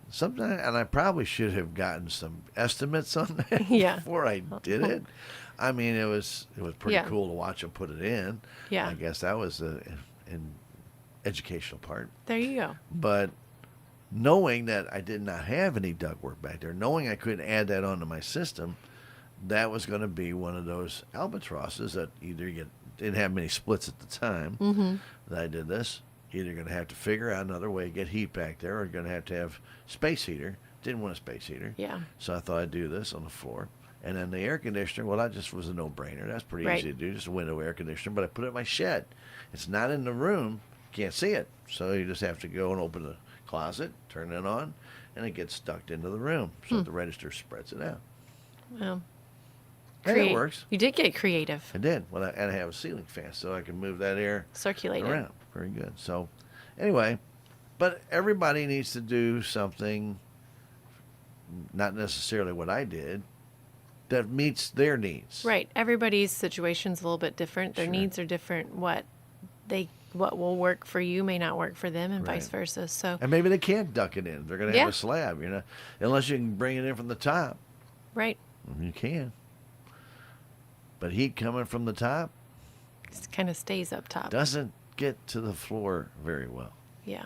Sometimes, and I probably should have gotten some estimates on that before I did it. I mean, it was pretty cool to watch them put it in. Yeah. I guess that was an educational part. There you go. But knowing that I did not have any ductwork back there, knowing I couldn't add that onto my system, that was going to be one of those albatrosses that either you didn't have many splits at the time that I did this. Either going to have to figure out another way to get heat back there, or going to have space heater. Didn't want a space heater. Yeah. So I thought I'd do this on the floor. And then the air conditioner, well, that just was a no-brainer. That's pretty easy to do, just a window air conditioner. But I put it in my shed. It's not in the room. Can't see it. So you just have to go and open the closet, turn it on, and it gets ducked into the room. So the register spreads it out. Well, and it works. You did get creative. I did. Well, and I have a ceiling fan, so I can move that air Circulate around. Very good. So, anyway, but everybody needs to do something, not necessarily what I did, that meets their needs. Right. Everybody's situation's a little bit different. Their needs are different. What will work for you may not work for them, and vice versa. So. And maybe they can't duck it in. They're going to have a slab, unless you can bring it in from the top. Right. You can. But heat coming from the top it kind of stays up top. Doesn't get to the floor very well. Yeah.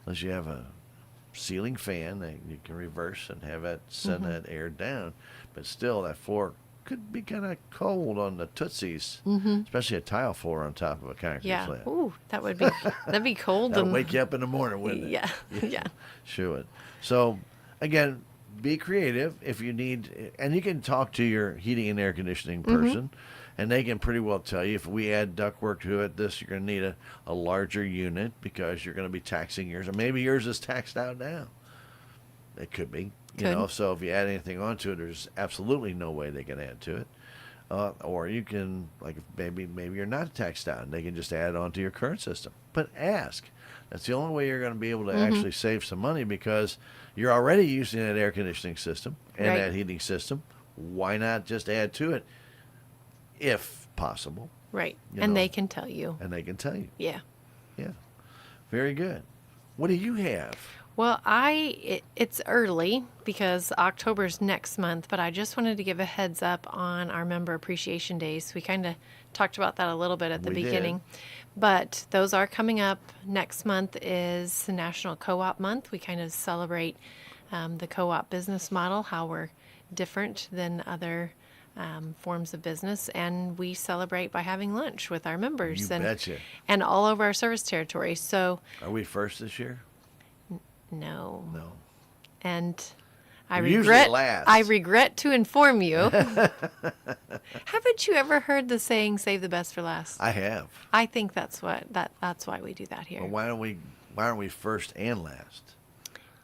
Unless you have a ceiling fan that you can reverse and have that send that air down. But still, that floor could be kind of cold on the tootsies, especially a tile floor on top of a concrete slab. Ooh, that'd be cold. That'd wake you up in the morning, wouldn't it? Yeah. Sure would. So, again, be creative if you need, and you can talk to your heating and air conditioning person, and they can pretty well tell you if we add ductwork to it, you're going to need a larger unit because you're going to be taxing yours, or maybe yours is taxed out now. It could be, so if you add anything onto it, there's absolutely no way they can add to it. Or you can, like, maybe you're not taxed out, and they can just add it onto your current system. But ask. That's the only way you're going to be able to actually save some money, because you're already using that air conditioning system and that heating system. Why not just add to it if possible? Right. And they can tell you. Yeah. Yeah. Very good. What do you have? Well, it's early because October's next month, but I just wanted to give a heads up on our Member Appreciation Days. We kind of talked about that a little bit at the beginning. But those are coming up. Next month is National Co-op Month. We kind of celebrate the co-op business model, how we're different than other forms of business, and we celebrate by having lunch with our members. You betcha. And all over our service territory. So, are we first this year? No. No. And I We're usually last. I regret to inform you. Haven't you ever heard the saying "save the best for last"? I have. I think that's why we do that here. Well, why aren't we first and last?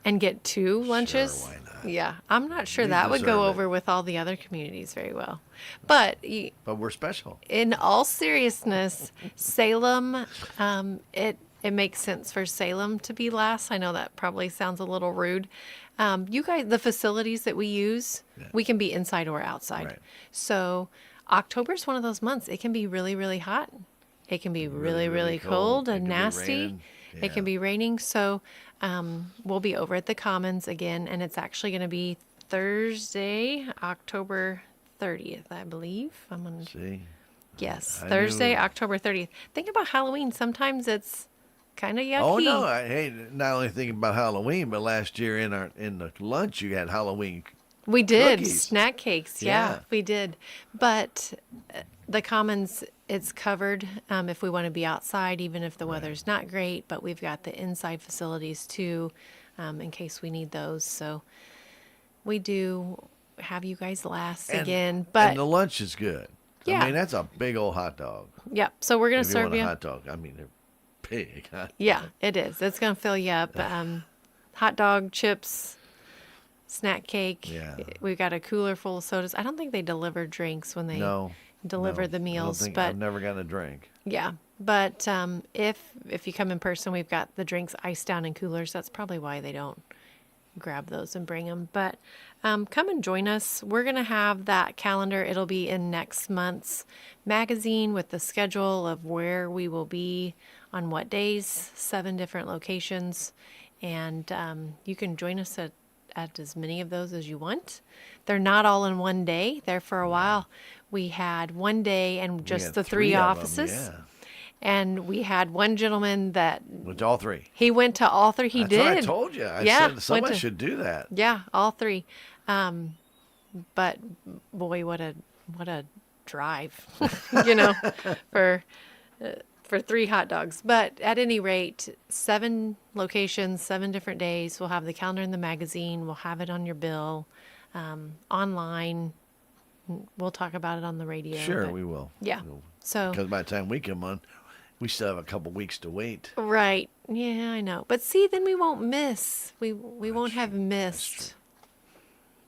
And get two lunches? Sure, why not? Yeah, I'm not sure We that would go deserve it. over with all the other communities very well. But we're special. In all seriousness, Salem, it makes sense for Salem to be last. I know that probably sounds a little rude. You guys, the facilities that we use, we can be inside or outside. Right. So October's one of those months. It can be really, really hot. It can be really, really cold and nasty. It can be raining. So we'll be over at the Commons again, and it's actually going to be Thursday, October 30th, I believe. I'm going to, See? yes, I Thursday, knew. October 30th. Think about Halloween. Sometimes it's kind of Oh no! yucky. Hey, not only thinking about Halloween, but last year in the lunch you had Halloween We did cookies. snack cakes. Yeah, Yeah. we did. But the commons, it's covered if we want to be outside, even if the Right. weather's not great. But we've got the inside facilities too, in case we need those. So we do have you guys last And again. and But the lunch is good. I yeah, mean, that's a big old hot dog. yeah. So we're gonna If you serve want a you. hot dog, I mean, they're big hot Yeah, dog. it is. It's gonna fill you up. Hot dog, chips, snack cake. Yeah. We've got a cooler full of sodas. I don't think they deliver drinks when they No, deliver no, the I don't meals, think but I've never gotten a drink. yeah. But if you come in person, we've got the drinks iced down in coolers. That's probably why they don't grab those and bring them. But come and join us. We're going to have that calendar. It'll be in next month's magazine with the schedule of where we will be on what days, 7 different locations. And you can join us at as many of those as you want. They're not all in one day. There for a while, we had one day and We just had the three of 'em, offices. And we had one gentleman that Which all three. he went to all 3. He That's did. what I told you. I Yeah, said somebody went to, should do that. yeah, all 3. But boy, what a drive, you know, for for 3 hot dogs. But at any rate, 7 locations, 7 different days. We'll have the calendar in the magazine. We'll have it on your bill, online. We'll talk about it on the radio. Sure, but we will. yeah. So Because by the time we come on, we still have a couple weeks to wait. right, yeah, I know. But see, then we won't miss. We won't have true. That's missed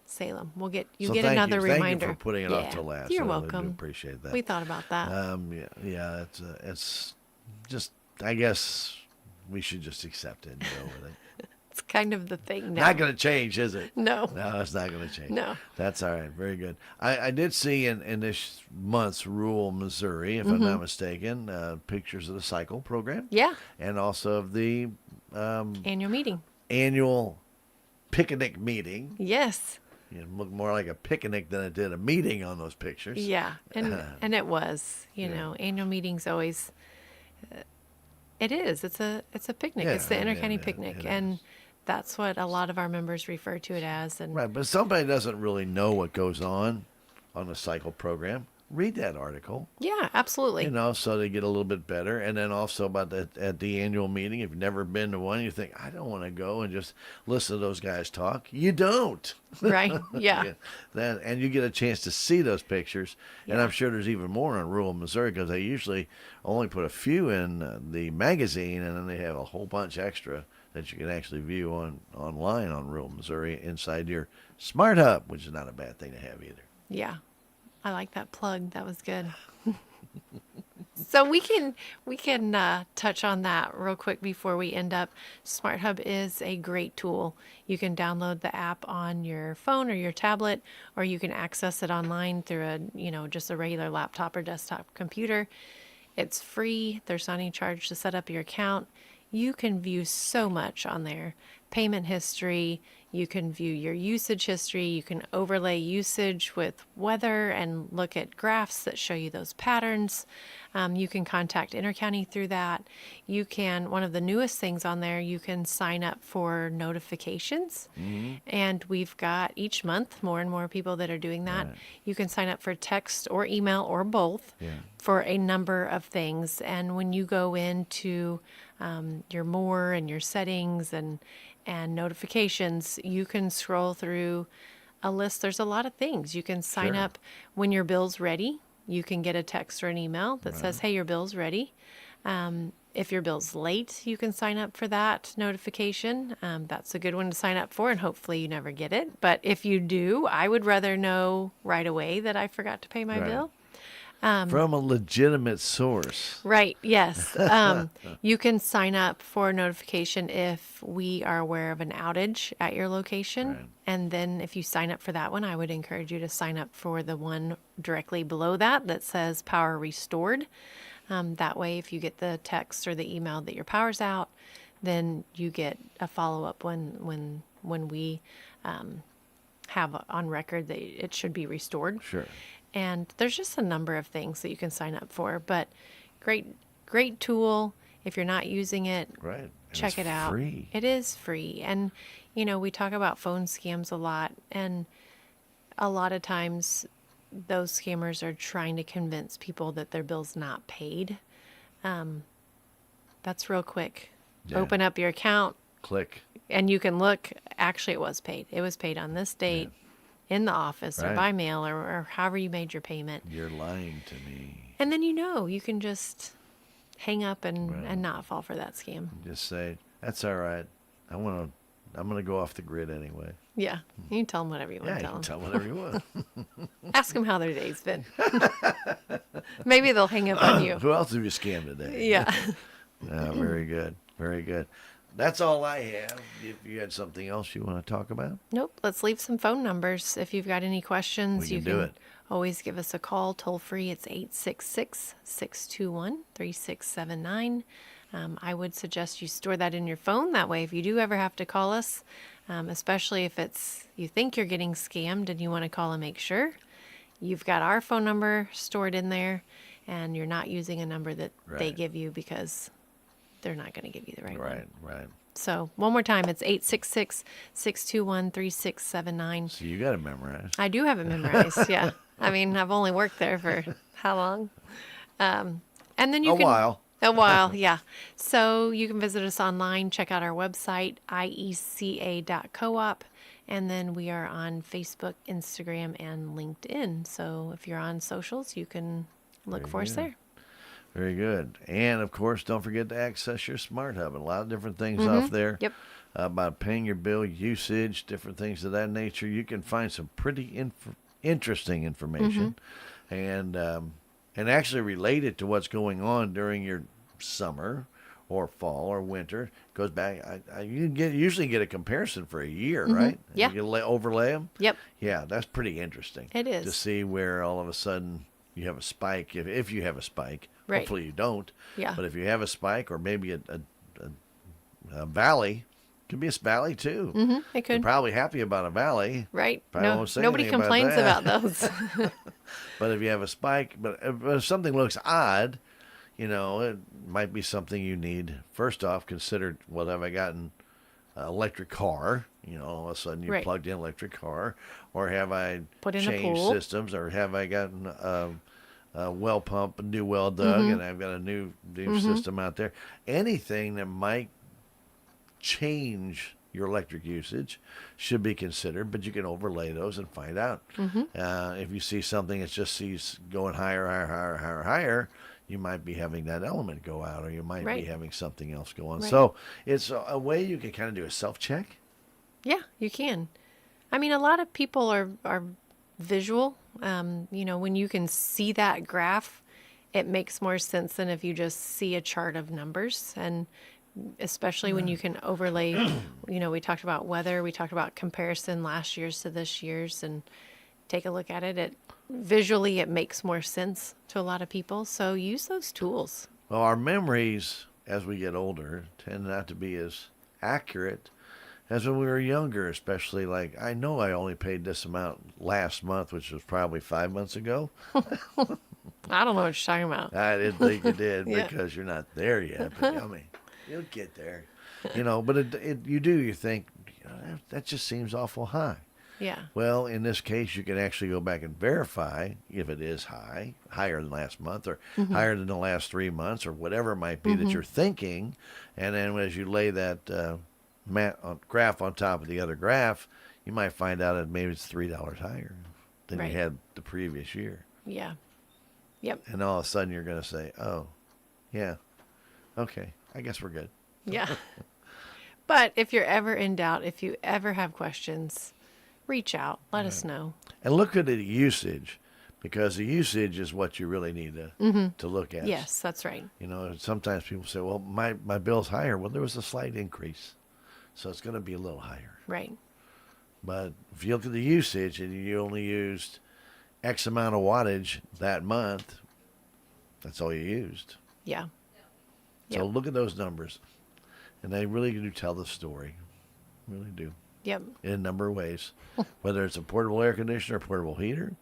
Salem. We'll get you So get thank another you. reminder. Thank you for putting it off till last. You're I really welcome. do appreciate that. We thought about that. Yeah. It's just. I guess we should just accept it and go with it. It's kind of the thing now. Not going to change, is it? No. No, it's not going to change. No. That's all right. Very good. I did see in this month's rural Missouri, if Mm-hmm. I'm not mistaken, pictures of the cycle program. Yeah. And also of the Annual meeting. annual picnic meeting. Yes. It looked more like a picnic than it did a meeting on those pictures. Yeah. And it was. You know, annual meetings always. It is. It's a picnic. Yeah, It's the inter-county it picnic, is. and that's what a lot of our members refer to it as. And Right, but if somebody doesn't really know what goes on the cycle program, read that article. yeah, absolutely. You know, so they get a little bit better. And then also about at the annual meeting, if you've never been to one, you think, I don't want to go and just listen to those guys talk. You don't. Right. Yeah. And you get a chance to see those pictures. And Yeah. I'm sure there's even more in rural Missouri because they usually only put a few in the magazine, and then they have a whole bunch extra that you can actually view online on rural Missouri inside your smart hub, which is not a bad thing to have either. Yeah. I like that plug. That was good. So we can touch on that real quick before we end up. Smart Hub is a great tool. You can download the app on your phone or your tablet, or you can access it online through just a regular laptop or desktop computer. It's free. There's not any charge to set up your account. You can view so much on there. Payment history, you can view your usage history, you can overlay usage with weather and look at graphs that show you those patterns. You can contact Intercounty through that. One of the newest things on there, you can sign up for notifications. And we've got each month more and more people that are doing that. Right. You can sign up for text or email or both for a number of things. And when you go into your more and your settings and notifications, you can scroll through a list. There's a lot of things. You can sign Sure. up when your bill's ready. You can get a text or an email that says, hey, your bill's ready. If your bill's late, you can sign up for that notification. That's a good one to sign up for, and hopefully you never get it. But if you do, I would rather know right away that I forgot to pay my Right. bill. From a legitimate source. Right, yes. You can sign up for a notification if we are aware of an outage at your location. Right. And then if you sign up for that one, I would encourage you to sign up for the one directly below that says power restored. That way, if you get the text or the email that your power's out, then you get a follow-up when we have on record that it should be restored. Sure. And there's just a number of things that you can sign up for. But great tool. If you're not using it, Right. And check it's it out. free. It is free. And, you know, we talk about phone scams a lot. And a lot of times those scammers are trying to convince people that their bill's not paid. That's real quick. Yeah. Open up your account Click. and you can look. Actually, it was paid. It was paid on this date in the office or Right. by mail or however you made your payment. You're lying to me. And then you can just hang up and not fall for that scam. Just say, that's all right. I'm gonna go off the grid anyway. Yeah, you can tell them whatever you want Yeah, to you tell can them. tell whatever you want. Ask them how their day's been. Maybe they'll hang up on you. Who else have you scammed today? Yeah. Very good. Very good. That's all I have. If you had something else you want to talk about, Nope. Let's leave some phone numbers. If you've got any questions, We you can do can it. always give us a call toll free. It's 866-621-3679. I would suggest you store that in your phone. That way, if you do ever have to call us, especially if you think you're getting scammed and you want to call and make sure, you've got our phone number stored in there and you're not using a number that they Right. give you because they're not going to give you the right one. Right. So one more time, it's 866-621-3679. So you got to memorize. I do have it memorized, yeah. I mean, I've only worked there for how long? And then you A can... while. A while, yeah. So you can visit us online, check out our website, ieca.coop, and then we are on Facebook, Instagram, and LinkedIn. So if you're on socials, you can look for us there. Very good. And of course, don't forget to access your Smart Hub. A lot of different things off there. Yep. About paying your bill, usage, different things of that nature. You can find some pretty interesting information, and actually relate it to what's going on during your summer or fall or winter. Goes back. You usually get a comparison for a year, right? Yeah. You can overlay them. Yep. Yeah, that's pretty interesting. It is. To see where all of a sudden you have a spike, if you have a spike. Right. Hopefully you don't. Yeah. But if you have a spike or maybe a valley, could be a valley too. It You're could. probably happy about a valley. Right. Probably No, won't say nobody anything complains that. about those. But if you have a spike, but if something looks odd, it might be something you need. First off, consider, well, have I gotten an electric car? All of a sudden you Right. plugged in an electric car, or have I Put in a changed pool. systems, or have I gotten a well pump, a new well dug, and I've got a new system out there. Anything that might change your electric usage should be considered, but you can overlay those and find out. If you see something that just sees going higher, you might be having that element go out, or you might Right. be having something else go on. Right. So it's a way you can kind of do a self-check. Yeah, you can. I mean, a lot of people are visual. When you can see that graph, it makes more sense than if you just see a chart of numbers. And especially when you can overlay, we talked about weather, we talked about comparison last year's to this year's, and take a look at it. Visually, it makes more sense to a lot of people. So use those tools. Well, our memories as we get older tend not to be as accurate as when we were younger, especially like, I know I only paid this amount last month, which was probably 5 months ago. I don't know what you're talking about. I didn't think you did Yeah. because you're not there yet. But you'll get there. But you think, that just seems awful high. Yeah. Well, in this case, you can actually go back and verify if it is higher than last month, or higher than the last 3 months, or whatever it might be that you're thinking. And then as you lay that graph on top of the other graph, you might find out that maybe it's $3 higher than Right. you had the previous year. Yeah. Yep. And all of a sudden you're going to say, oh, yeah, okay, I guess we're good. Yeah. But if you're ever in doubt, if you ever have questions, reach out. Let us know. And look at the usage, because the usage is what you really need to look at. Yes, that's right. Sometimes people say, well, my bill's higher. Well, there was a slight increase, so it's going to be a little higher. Right. But if you look at the usage and you only used X amount of wattage that month, that's all you used. Yeah. So Yep. look at those numbers, and they really do tell the story. Really do. Yep. in a number of ways, whether it's a portable air conditioner, portable heater,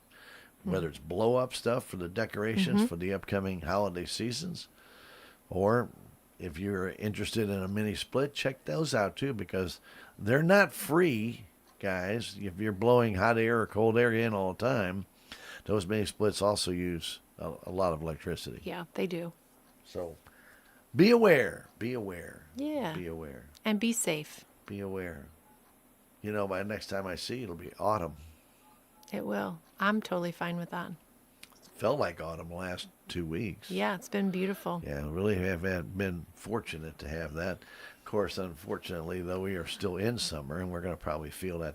whether it's blow up stuff for the decorations for the upcoming holiday seasons, or if you're interested in a mini split, check those out too, because they're not free, guys. If you're blowing hot air or cold air in all the time, those mini splits also use a lot of electricity. Yeah, they do. So be aware, be aware, Yeah. be aware, And be safe. be aware. You know, by next time I see you, it'll be autumn. It will. I'm totally fine with that. Felt like autumn the last 2 weeks. Yeah, it's been beautiful. Yeah, really been fortunate to have that. Of course, unfortunately, though, we are still in summer, and we're going to probably feel that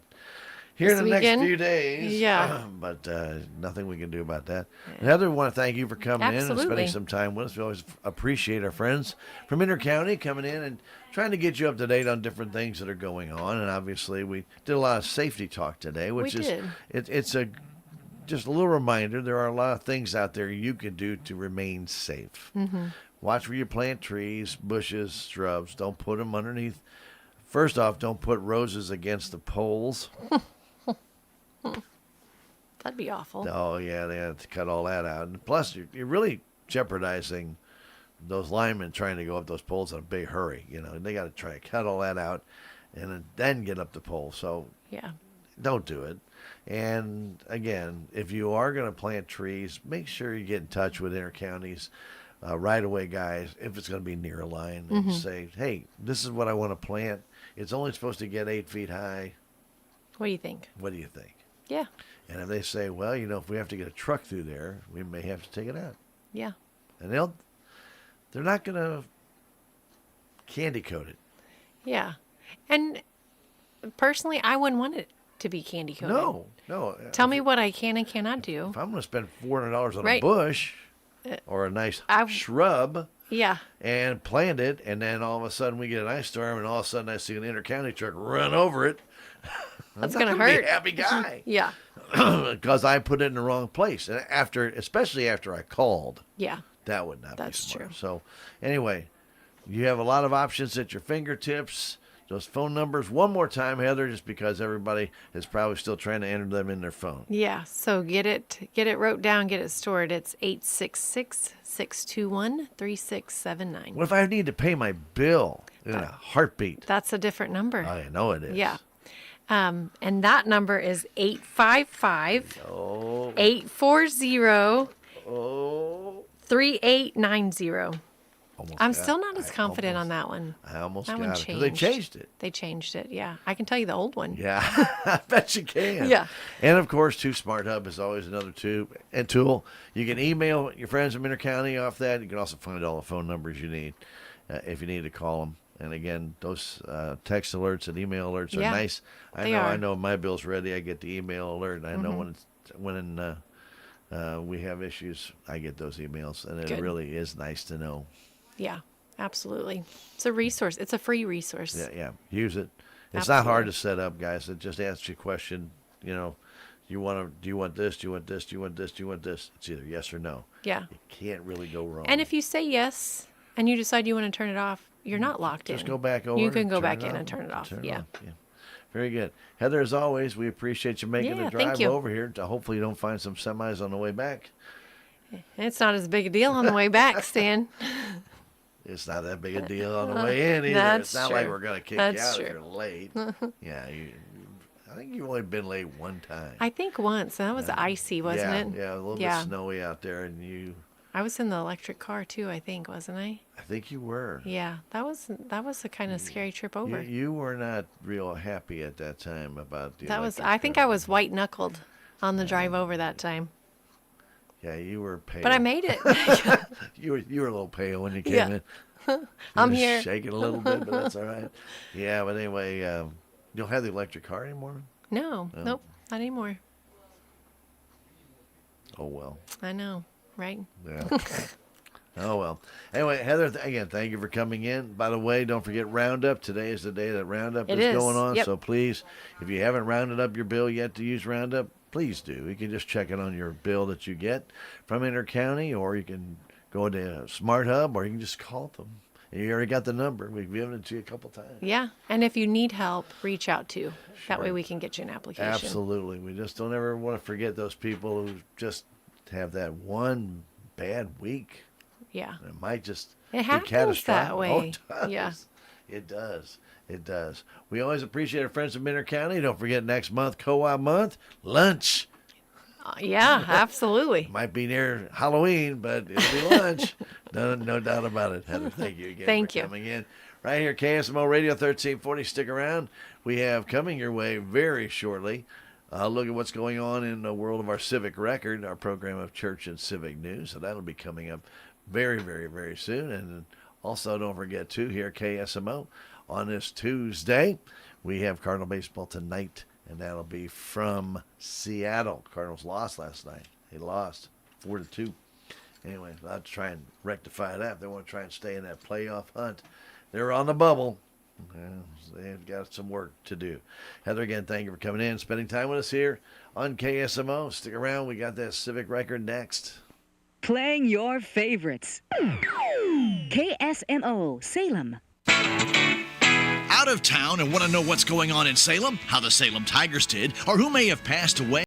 here This in the weekend? next few days. Yeah. But nothing we can do about that. And Heather, we want to thank you for coming in and Absolutely. spending some time with us. We always appreciate our friends from Intercounty coming in and trying to get you up to date on different things that are going on. And obviously, we did a lot of safety talk today, which We is did. it's a just a little reminder. There are a lot of things out there you can do to remain safe. Watch where you plant trees, bushes, shrubs. Don't put them underneath. First off, don't put roses against the poles. That'd be awful. Oh, yeah, they have to cut all that out. And plus, you're really jeopardizing those linemen trying to go up those poles in a big hurry. You know, they got to try to cut all that out and then get up the pole. So Yeah. don't do it. And again, if you are going to plant trees, make sure you get in touch with Intercounty's right away guys if it's going to be near a line and say, hey, this is what I want to plant. It's only supposed to get 8 feet high. What do you think? What do you think? Yeah. And if they say, well, you know, if we have to get a truck through there, we may have to take it out. Yeah. And they're not going to candy coat it. Yeah. And personally, I wouldn't want it to be candy coated. No. Tell me what I can and cannot do. If I'm going to spend $400 on a Right. bush or a nice shrub Yeah. and plant it, and then all of a sudden we get an ice storm, and all of a sudden I see an Intercounty truck run over it, That's I'm going to not gonna hurt. be a happy guy Yeah. because I put it in the wrong place. And especially after I called, Yeah. that would not That's be smart. true. So anyway, you have a lot of options at your fingertips. Those phone numbers, one more time, Heather, just because everybody is probably still trying to enter them in their phone. Yeah. So get it wrote down, get it stored. It's 866-621-3679. What if I need to pay my bill in a heartbeat? That's a different number. I know it is. Yeah. And that number is 855 Oh, 840 oh. 3890. Almost I'm got still it. not as confident on that one. I almost That got one it. 'Cause they changed it. They changed it, yeah. I can tell you the old one. Yeah, I bet you can. Yeah. And of course, Smart Hub is always another tool. You can email your friends from Intercounty off that. You can also find all the phone numbers you need if you need to call them. And again, those text alerts and email alerts are Yeah, nice. they are. I know my bill's ready. I get the email alert. And I know when we have issues, I get those emails, and it Good. really is nice to know. Yeah, absolutely. It's a resource. It's a free resource. Yeah. Use it. It's not hard Absolutely. to set up, guys. It just asks you a question. You know, do you want this? Do you want this? Do you want this? Do you want this? It's either yes or no. Yeah. You can't really go wrong. And if you say yes and you decide you want to turn it off, you're not locked in. just go back over, You can go turn back it in on, and turn it off. Yeah. Yeah. Very good. Heather, as always, we appreciate you making Yeah, the thank drive you. over here. Hopefully you don't find some semis on the way back. It's not as big a deal on the way back, Stan. It's not that big a deal on the way in either. That's It's not like true. we're going to kick That's you out true. if you're late. Yeah. I think you've only been late one time. I think once. That was icy, wasn't it? Yeah, a little bit snowy out there, and I was in the electric car too, I think, wasn't I? I think you were. Yeah. That was a kind of scary trip over. You were not real happy at that time about the I think I was white knuckled on the drive over that time. Yeah, you were pale. But I made it. You were a little pale when you came Yeah. in. I'm You were here. shaking a little bit, but that's all right. Yeah, but anyway, you don't have the electric car anymore? No, nope, not anymore. Oh, well. I know, right? Yeah. Oh, well. Anyway, Heather, again, thank you for coming in. By the way, don't forget Roundup. Today is the day that Roundup It is is. going on. Yep. So please, if you haven't rounded up your bill yet to use Roundup, please do. You can just check it on your bill that you get from Intercounty, or you can go to Smart Hub, or you can just call them You already got the number. We've given it to you a couple times. Yeah. And if you need help, reach out too. That way we can get you an application. Absolutely. We just don't ever want to forget those people who just have that one bad week. Yeah. It might just It be happens catastrophic. that way. Oh, it does. Yeah. It does. It does. We always appreciate our friends in Minter County. Don't forget next month, Co-op month, lunch. Yeah, absolutely. Might be near Halloween, but it'll be lunch. No doubt about it. Heather, thank you again Thank for you. coming in. Right here, KSMO Radio 1340. Stick around. We have coming your way very shortly. Look at what's going on in the world of our civic record, our program of church and civic news. So that'll be coming up very, very, very soon. And also, don't forget, too, here at KSMO on this Tuesday, we have Cardinal baseball tonight, and that'll be from Seattle. Cardinals lost last night. They lost 4-2. Anyway, I'll try and rectify that. They want to try and stay in that playoff hunt. They're on the bubble. They've got some work to do. Heather, again, thank you for coming in, spending time with us here on KSMO. Stick around. We got that civic record next. Playing your favorites. KSMO Salem. Out of town and want to know what's going on in Salem, how the Salem Tigers did, or who may have passed away?